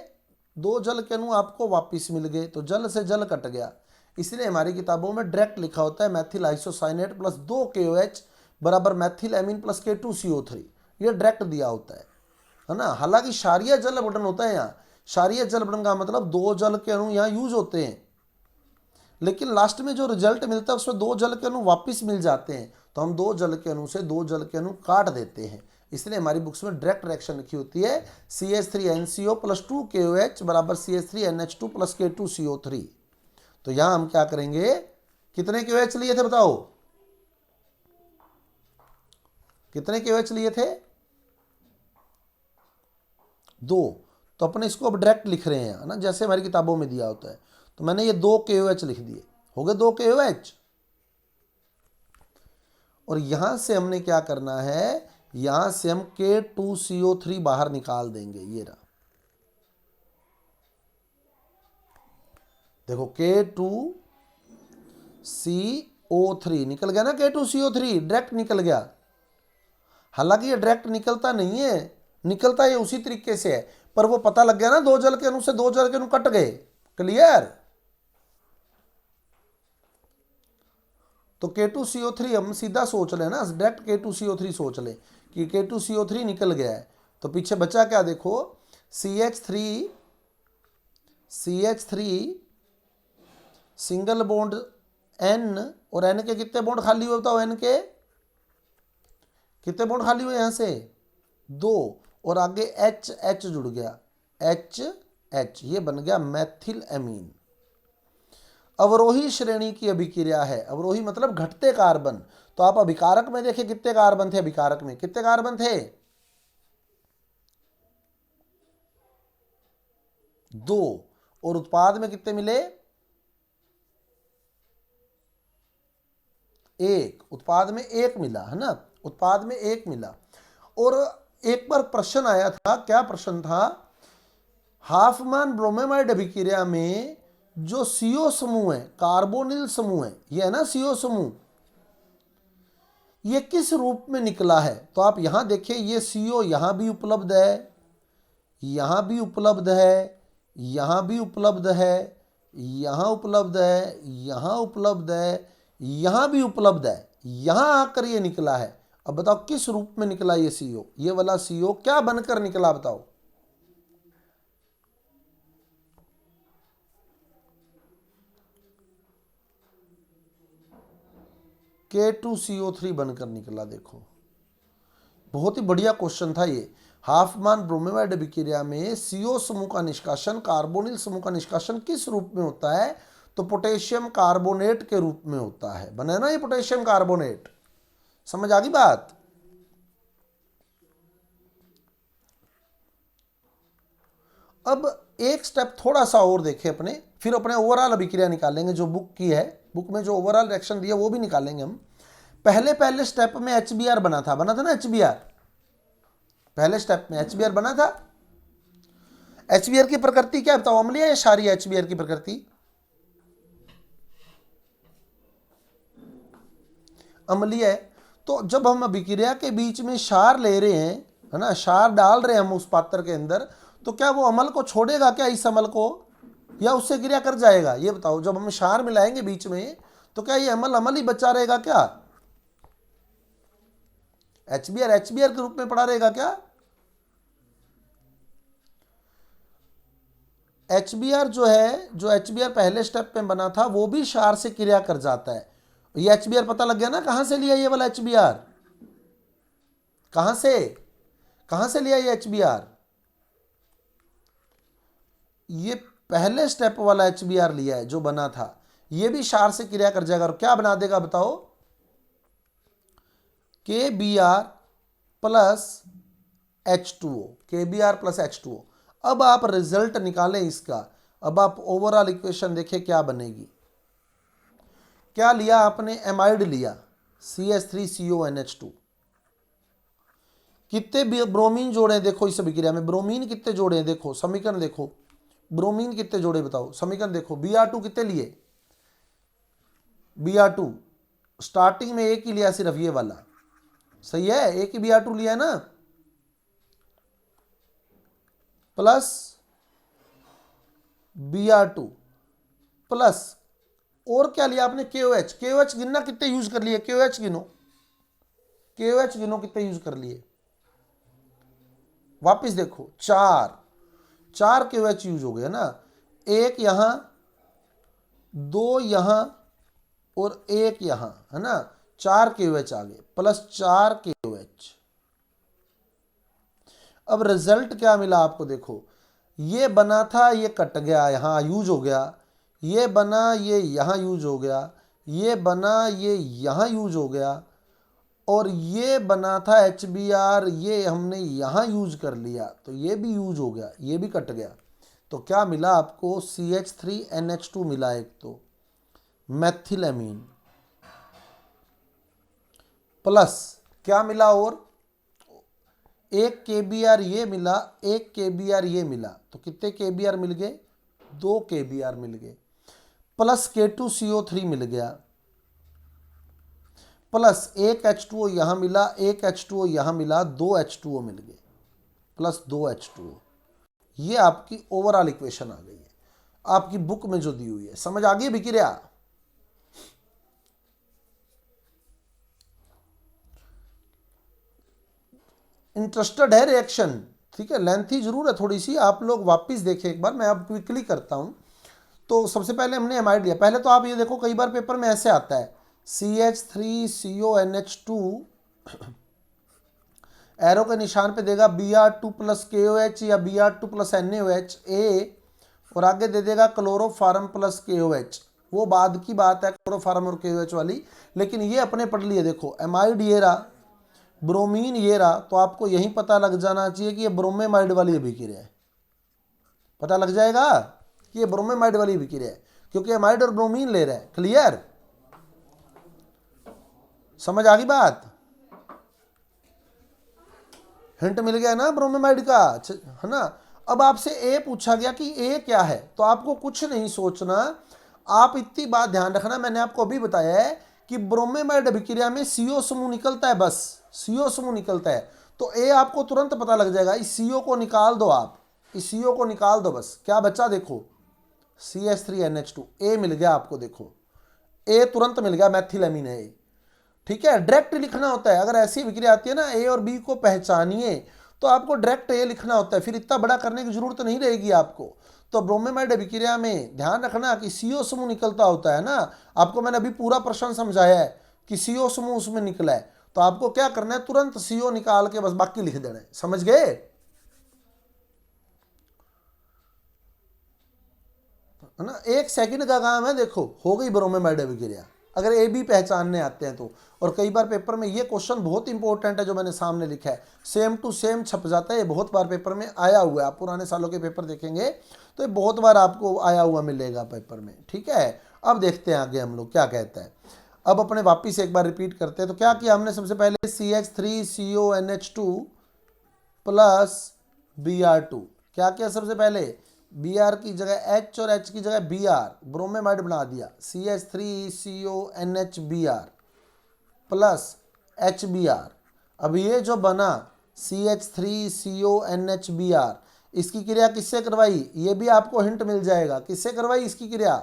2 जल के अणु आपको वापस मिल गए, तो जल से जल कट गया। इसलिए हमारी किताबों में डायरेक्ट लिखा होता है मैथिल आइसोसाइनेट प्लस 2 KOH बराबर मैथिल एमीन प्लस K2CO3, ये डायरेक्ट दिया होता है ना। हालांकि क्षारीय जल अपघटन होता है यहाँ, क्षारीय जल अपघटन का मतलब 2 जल के अणु यहाँ यूज होते हैं, लेकिन लास्ट में जो रिजल्ट मिलता है उसमें 2 जल के अणु वापस मिल जाते हैं, तो हम 2 जल के अणु से 2 जल के अणु काट देते हैं। इसलिए हमारी बुक्स में डायरेक्ट रिएक्शन लिखी होती है CH3NCO प्लस 2 KOH बराबर CH3NH2 प्लस K2CO3। तो यहां हम क्या करेंगे, कितने KOH लिए थे बताओ, कितने KOH लिए थे, 2। तो अपने इसको अब डायरेक्ट लिख रहे हैं ना, जैसे हमारी किताबों में दिया होता है। तो मैंने ये 2 KOH लिख दिए, हो गए 2 KOH। और यहां से हमने क्या करना है, यहां से हम K2CO3 बाहर निकाल देंगे, ये रहा, देखो K2CO3 निकल गया ना, K2CO3 डायरेक्ट निकल गया। हालांकि ये डायरेक्ट निकलता नहीं है, निकलता ये उसी तरीके से है, पर वो पता लग गया ना 2 जल के अणु से 2 जल के अणु कट गए, क्लियर। तो K2CO3 हम सीधा सोच लें ना, डायरेक्ट K2CO3 सोच लें कि K2CO3 निकल गया है, तो पीछे बचा क्या देखो, CH3 सिंगल बॉन्ड N, और N के कितने बॉन्ड खाली हुए बताओ, N के कितने बॉन्ड खाली हुए, यहां से 2, और आगे H जुड़ गया, H, ये बन गया मैथिल एमीन। अवरोही श्रेणी की अभिक्रिया है, अवरोही मतलब घटते कार्बन। तो आप अभिकारक में देखिए कितने कार्बन थे, अभिकारक में कितने कार्बन थे, 2, और उत्पाद में कितने मिले, 1, उत्पाद में 1 मिला है ना, उत्पाद में 1 मिला। और एक बार प्रश्न आया था, क्या प्रश्न था, हाफमान ब्रोमेमाइड अभिक्रिया में जो CO समूह है, कार्बोनिल समूह है, ये है ना CO समूह, ये किस रूप में निकला है। तो आप यहां देखिए, ये CO यहां भी उपलब्ध है, यहां भी उपलब्ध है, यहां भी उपलब्ध है, यहां उपलब्ध है, यहां उपलब्ध है, यहां भी उपलब्ध है, यहां आकर ये निकला है। अब बताओ किस रूप में निकला ये CO, ये वाला CO क्या बनकर निकला बताओ, K2CO3 बनकर निकला। देखो बहुत ही बढ़िया क्वेश्चन था ये। हाफमान ब्रोमेमाइड अभिक्रिया में CO समूह का निष्कासन कार्बोनिल समूह का निष्कासन किस रूप में होता है, तो पोटेशियम कार्बोनेट के रूप में होता है। बने ना ये पोटेशियम कार्बोनेट, समझ आ गई बात। अब एक स्टेप थोड़ा सा और देखें अपने, फिर अपने ओवरऑल अभिक्रिया निकालेंगे जो बुक की है, बुक में जो ओवरऑल रिएक्शन दिया वो भी निकालेंगे हम। पहले स्टेप में HBr बना था ना HBr, पहले स्टेप में HBr बना था। HBr की प्रकृति क्या बताओ, अम्लीय या क्षारीय, HBr की प्रकृति अम्लीय है। तो जब हम अभिक्रिया के बीच में क्षार ले रहे हैं, है ना, क्षार डाल रहे हैं हम उस पात्र के अंदर, तो क्या वो अम्ल को छोड़ेगा क्या, इस अम्ल को, या उससे क्रिया कर जाएगा, ये बताओ। जब हम क्षार मिलाएंगे बीच में, तो क्या ये अम्ल ही बचा रहेगा क्या, HBr के रूप में पड़ा रहेगा क्या। HBr जो है, जो HBr पहले स्टेप में बना था वो भी क्षार से क्रिया कर जाता है। ये HBr पता लग गया ना, कहां से लिया ये वाला HBr, कहां से लिया ये HBr, ये पहले स्टेप वाला HBr लिया है जो बना था, ये भी क्षार से क्रिया कर जाएगा और क्या बना देगा बताओ, KBr plus H2O, KBr plus H2O। अब आप रिजल्ट निकालें इसका, अब आप ओवरऑल इक्वेशन देखें क्या बनेगी। क्या लिया आपने, एमाइड लिया CH3CONH2, कितने ब्रोमीन जोड़े देखो इस अभिक्रिया में, ब्रोमीन कितने जोड़े हैं देखो, समीकरण देखो, ब्रोमीन कितने जोड़े बताओ, समीकरण देखो। Br2 कितने लिए, Br2 स्टार्टिंग में एक ही लिया सिर्फ ये वाला, सही है, एक ही Br2 लिया है ना, प्लस Br2 प्लस और क्या लिया आपने KOH। KOH गिनना कितने यूज कर लिए, KOH गिनो, KOH गिनो कितने यूज कर लिए। वापिस देखो, चार KOH यूज हो गया ना, एक यहां, दो यहां और एक यहां, है ना, 4 KOH आ गए प्लस 4 KOH। अब रिजल्ट क्या मिला आपको, देखो ये बना था, ये कट गया, यहां यूज हो गया, ये बना, ये यहां यूज हो गया, ये बना, ये यहां यूज हो गया, और ये बना था HBr, ये हमने यहां यूज कर लिया तो ये भी यूज हो गया, ये भी कट गया। तो क्या मिला आपको, CH3NH2 मिला एक, तो मैथिलएमीन प्लस क्या मिला, और एक KBr ये मिला, एक KBr ये मिला, तो कितने KBr मिल गए, 2 KBr मिल गए, प्लस K2CO3 मिल गया, प्लस एक H2O यहां मिला, एक H2O यहां मिला, 2 H2O मिल गए, प्लस 2 H2O। ये आपकी ओवरऑल इक्वेशन आ गई है आपकी बुक में जो दी हुई है। समझ आ गई विक्रिया। इंटरेस्टेड है रिएक्शन, ठीक है, लेंथी जरूर है थोड़ी सी, आप लोग वापस देखें एक बार, मैं अब क्विकली करता हूं। तो सबसे पहले हमने एमाइड लिया, पहले तो आप ये देखो कई बार पेपर में ऐसे आता है CH3CONH2, एरो के निशान पे देगा Br2 प्लस KOH या Br2 प्लस NaOH ए, और आगे दे देगा क्लोरोफार्म प्लस KOH। वो बाद की बात है क्लोरोफार्म और KOH वाली, लेकिन ये अपने पढ़ लिए। देखो एमाइड ये रहा, ब्रोमीन ये रहा, तो आपको यही पता लग जाना चाहिए कि ये ब्रोमेमाइड वाली अभिक्रिया है। पता लग जाएगा कि ये ब्रोमेमाइड वाली अभिक्रिया है, क्योंकि एमाइड और ब्रोमीन ले रहे हैं। क्लियर, समझ आ गई बात, हिंट मिल गया ना ब्रोमेमाइड का, है ना। अब आपसे ए पूछा गया कि ए क्या है, तो आपको कुछ नहीं सोचना, आप इतनी बात ध्यान रखना, मैंने आपको अभी बताया है कि ब्रोमेमाइड अभिक्रिया में CO समूह निकलता है, बस CO समूह निकलता है, तो ए आपको तुरंत पता लग जाएगा। इस CO को निकाल दो, आप इस CO को निकाल दो, बस क्या बचा, देखो CH3NH2 ए मिल गया आपको, देखो ए तुरंत मिल गया, मैथिलएमीन है ए, ठीक है। डायरेक्ट लिखना होता है, अगर ऐसी विक्रिया आती है ना, ए और बी को पहचानिए, तो आपको डायरेक्ट ए लिखना होता है, फिर इतना बड़ा करने की जरूरत नहीं रहेगी आपको। तो ब्रोमेमाइड अभिक्रिया में ध्यान रखना कि CO समूह निकलता होता है ना, आपको मैंने अभी पूरा प्रश्न समझाया है कि CO समूह उसमें निकला है, तो आपको क्या करना है, तुरंत CO निकाल के बस बाकी लिख देना है। समझ गए, है ना, 1 सेकंड का काम है, देखो हो गई ब्रोमेमाइड अभिक्रिया, अगर ए बी पहचानने आते हैं तो। और कई बार पेपर में ये क्वेश्चन बहुत इंपॉर्टेंट है जो मैंने सामने लिखा है, सेम टू सेम छप जाता है, ये बहुत बार पेपर में आया हुआ है, आप पुराने सालों के पेपर देखेंगे तो ये बहुत बार आपको आया हुआ मिलेगा पेपर में, ठीक है। अब देखते हैं आगे हम लोग क्या कहता है। अब अपने वापिस एक बार रिपीट करते हैं, तो क्या किया हमने, सबसे पहले CH3CONH2 प्लस Br2, क्या किया सबसे पहले, Br की जगह H और H की जगह Br, ब्रोमेमाइड बना दिया, CH3CONHBr प्लस HBr। अब ये जो बना CH3CONHBr, इसकी क्रिया किससे करवाई, ये भी आपको हिंट मिल जाएगा, किससे करवाई इसकी क्रिया,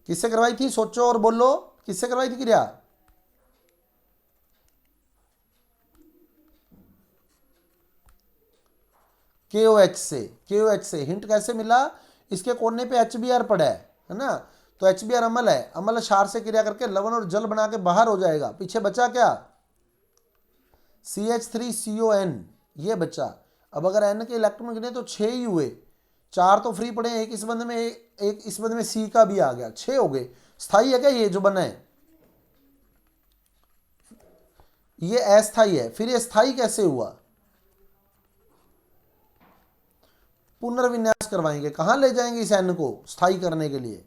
किससे करवाई थी, सोचो और बोलो, किससे करवाई थी क्रिया, KOH से। KOH से हिंट कैसे मिला, इसके कोने पे HBr पड़ा है ना, तो HBr अम्ल है, अम्ल क्षार से क्रिया करके लवण और जल बना के बाहर हो जाएगा, पीछे बचा क्या, CH3CON, ये बचा। अब अगर N के इलेक्ट्रॉन गिने तो 6 ही हुए, 4 तो फ्री पड़े, एक इस बंद में, एक इस बंद में C का भी आ गया, 6 हो गए। स्थाई है क्या ये जो बना है, ये अस्थाई है, फिर ये स्थाई कैसे हुआ, पुनर्विन्यास करवाएंगे, कहां ले जाएंगे इस N को स्थाई करने के लिए,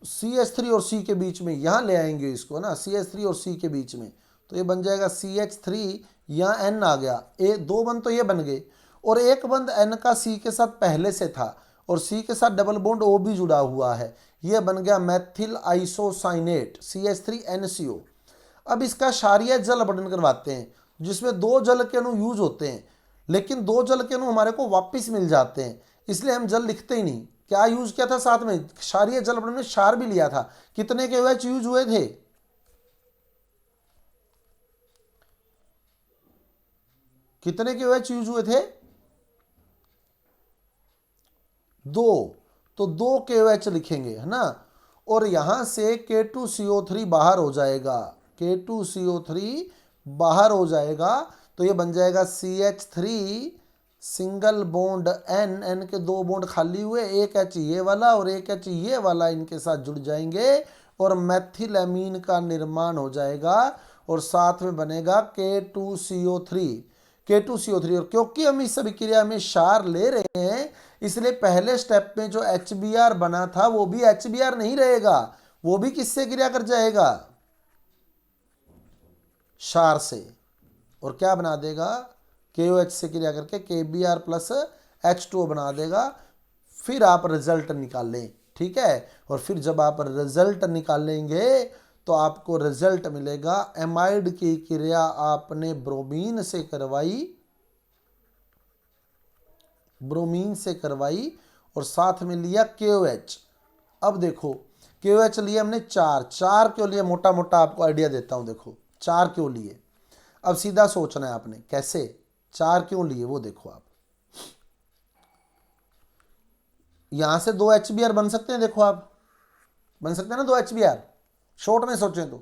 CH3 और C के बीच में, यहां ले आएंगे इसको ना, CH3 और C के बीच में, तो ये बन जाएगा CH3, यहां N आ गया, ए 2 बंद तो ये बन गए, और एक बंद N का C के साथ पहले से था, और C के साथ डबल बॉन्ड O भी जुड़ा हुआ है, ये बन गया मैथिल आइसोसाइनेट CH3NCO। अब इसका क्षारीय जल अपघटन करवाते हैं, जिसमें 2 जल के अणु यूज होते हैं, लेकिन 2 जल के अणु हमारे को वापस मिल जाते हैं, इसलिए हम जल लिखते ही नहीं। क्या यूज किया था साथ में? क्षारीय जल हमने क्षार भी लिया था। कितने KOH यूज हुए थे? कितने KOH यूज हुए थे? 2। तो 2 KOH लिखेंगे, है ना। और यहां से K2CO3 बाहर हो जाएगा, K2CO3 बाहर हो जाएगा, तो ये बन जाएगा CH3 single bond N, N के 2 बॉन्ड खाली हुए, एक H ये वाला और एक H ये वाला इनके साथ जुड़ जाएंगे और मैथिलएमीन का निर्माण हो जाएगा और साथ में बनेगा K2CO3। K2CO3, और क्योंकि हम इस अभिक्रिया में क्षार ले रहे हैं इसलिए पहले स्टेप में जो HBr बना था वो भी HBr नहीं रहेगा, वो भी किससे क्रिया कर जाएगा? क्षार से। और क्या बना देगा? KOH से क्रिया करके KBr प्लस H2O बना देगा। फिर आप रिजल्ट निकालें, ठीक है। और फिर जब आप रिजल्ट निकालेंगे तो आपको रिजल्ट मिलेगा, एमाइड की क्रिया आपने ब्रोमीन से करवाई, ब्रोमीन से करवाई और साथ में लिया KOH। अब देखो KOH लिए हमने 4 क्यों लिए? मोटा मोटा आपको आइडिया देता हूं, देखो 4 क्यों लिए। अब सीधा सोचना है आपने, कैसे 4 क्यों लिए वो देखो। आप यहां से 2 HBr बन सकते हैं, देखो आप बन सकते हैं ना 2 HBr, शॉर्ट में सोचें तो,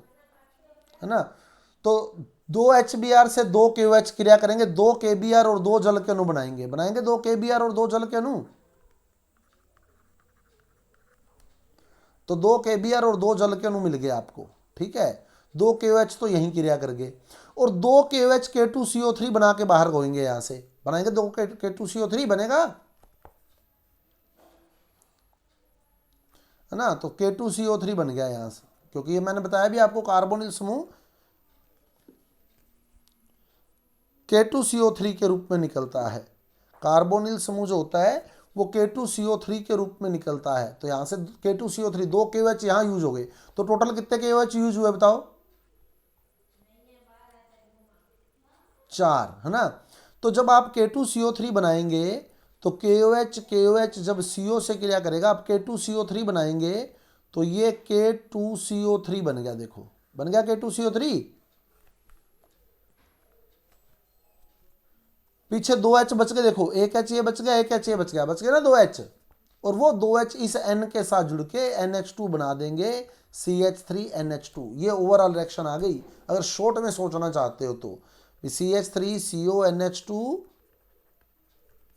है ना। तो 2 HBr से 2 KOH क्रिया करेंगे, 2 KBr और 2 जल के अणु बनाएंगे, 2 KBr और 2 जल के अणु। तो 2 KBr और 2 जल के अणु मिल गए आपको, ठीक है। 2 KOH तो यहीं क्रिया कर गए और 2 KOH K2CO3 बना के बाहर होंगे, यहां से बनाएंगे 2 K2CO3 बनेगा, है ना। तो K2CO3 बन गया यहां से, क्योंकि ये मैंने बताया भी आपको कार्बोनिल समूह K2CO3 के रूप में निकलता है। कार्बोनिल समूह जो होता है वो K2CO3 के रूप में निकलता है। तो यहां से K2CO3 2 KOH यहां यूज हो गए, तो टोटल कितने KOH यूज हुए बताओ? 4, है ना। तो जब आप K2CO3 बनाएंगे तो KOH जब CO से क्रिया करेगा, आप K2CO3 बनाएंगे तो ये K2CO3 बन गया, देखो बन गया K2CO3। पीछे 2H बच गए, देखो एक H ये बच गया, एक H ये बच गया, बच गया ना 2H। और वो 2H इस N के साथ जुड़ के NH2 बना देंगे, CH3NH2। ये ओवरऑल रिएक्शन आ गई। अगर शॉर्ट में सोचना चाहते हो तो CH3CONH2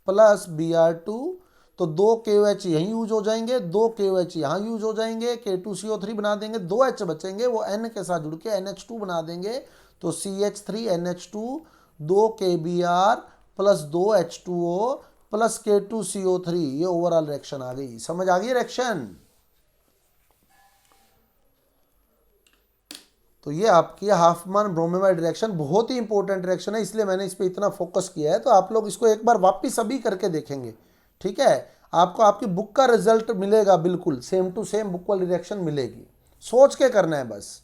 प्लस Br2, तो 2 KOH यहीं यूज हो जाएंगे, 2 KOH यहाँ यूज हो जाएंगे, K2CO3 बना देंगे, 2H बचेंगे, वो N के साथ जुड़ के NH2 बना देंगे, तो CH3NH2 2 KBr plus 2 H2O plus K2CO3। ये ओवरऑल रिएक्शन आ गई। समझ आ गई रिएक्शन? तो ये आपकी हाफमैन ब्रोमेमाइड रिएक्शन बहुत ही इंपॉर्टेंट रिएक्शन है, इसलिए मैंने इस पर इतना फोकस किया है। तो आप लोग इसको एक बार वापस अभी करके देखेंगे, ठीक है। आपको आपकी बुक का रिजल्ट मिलेगा, बिल्कुल सेम टू सेम बुक वाली रिएक्शन मिलेगी। सोच के करना है बस।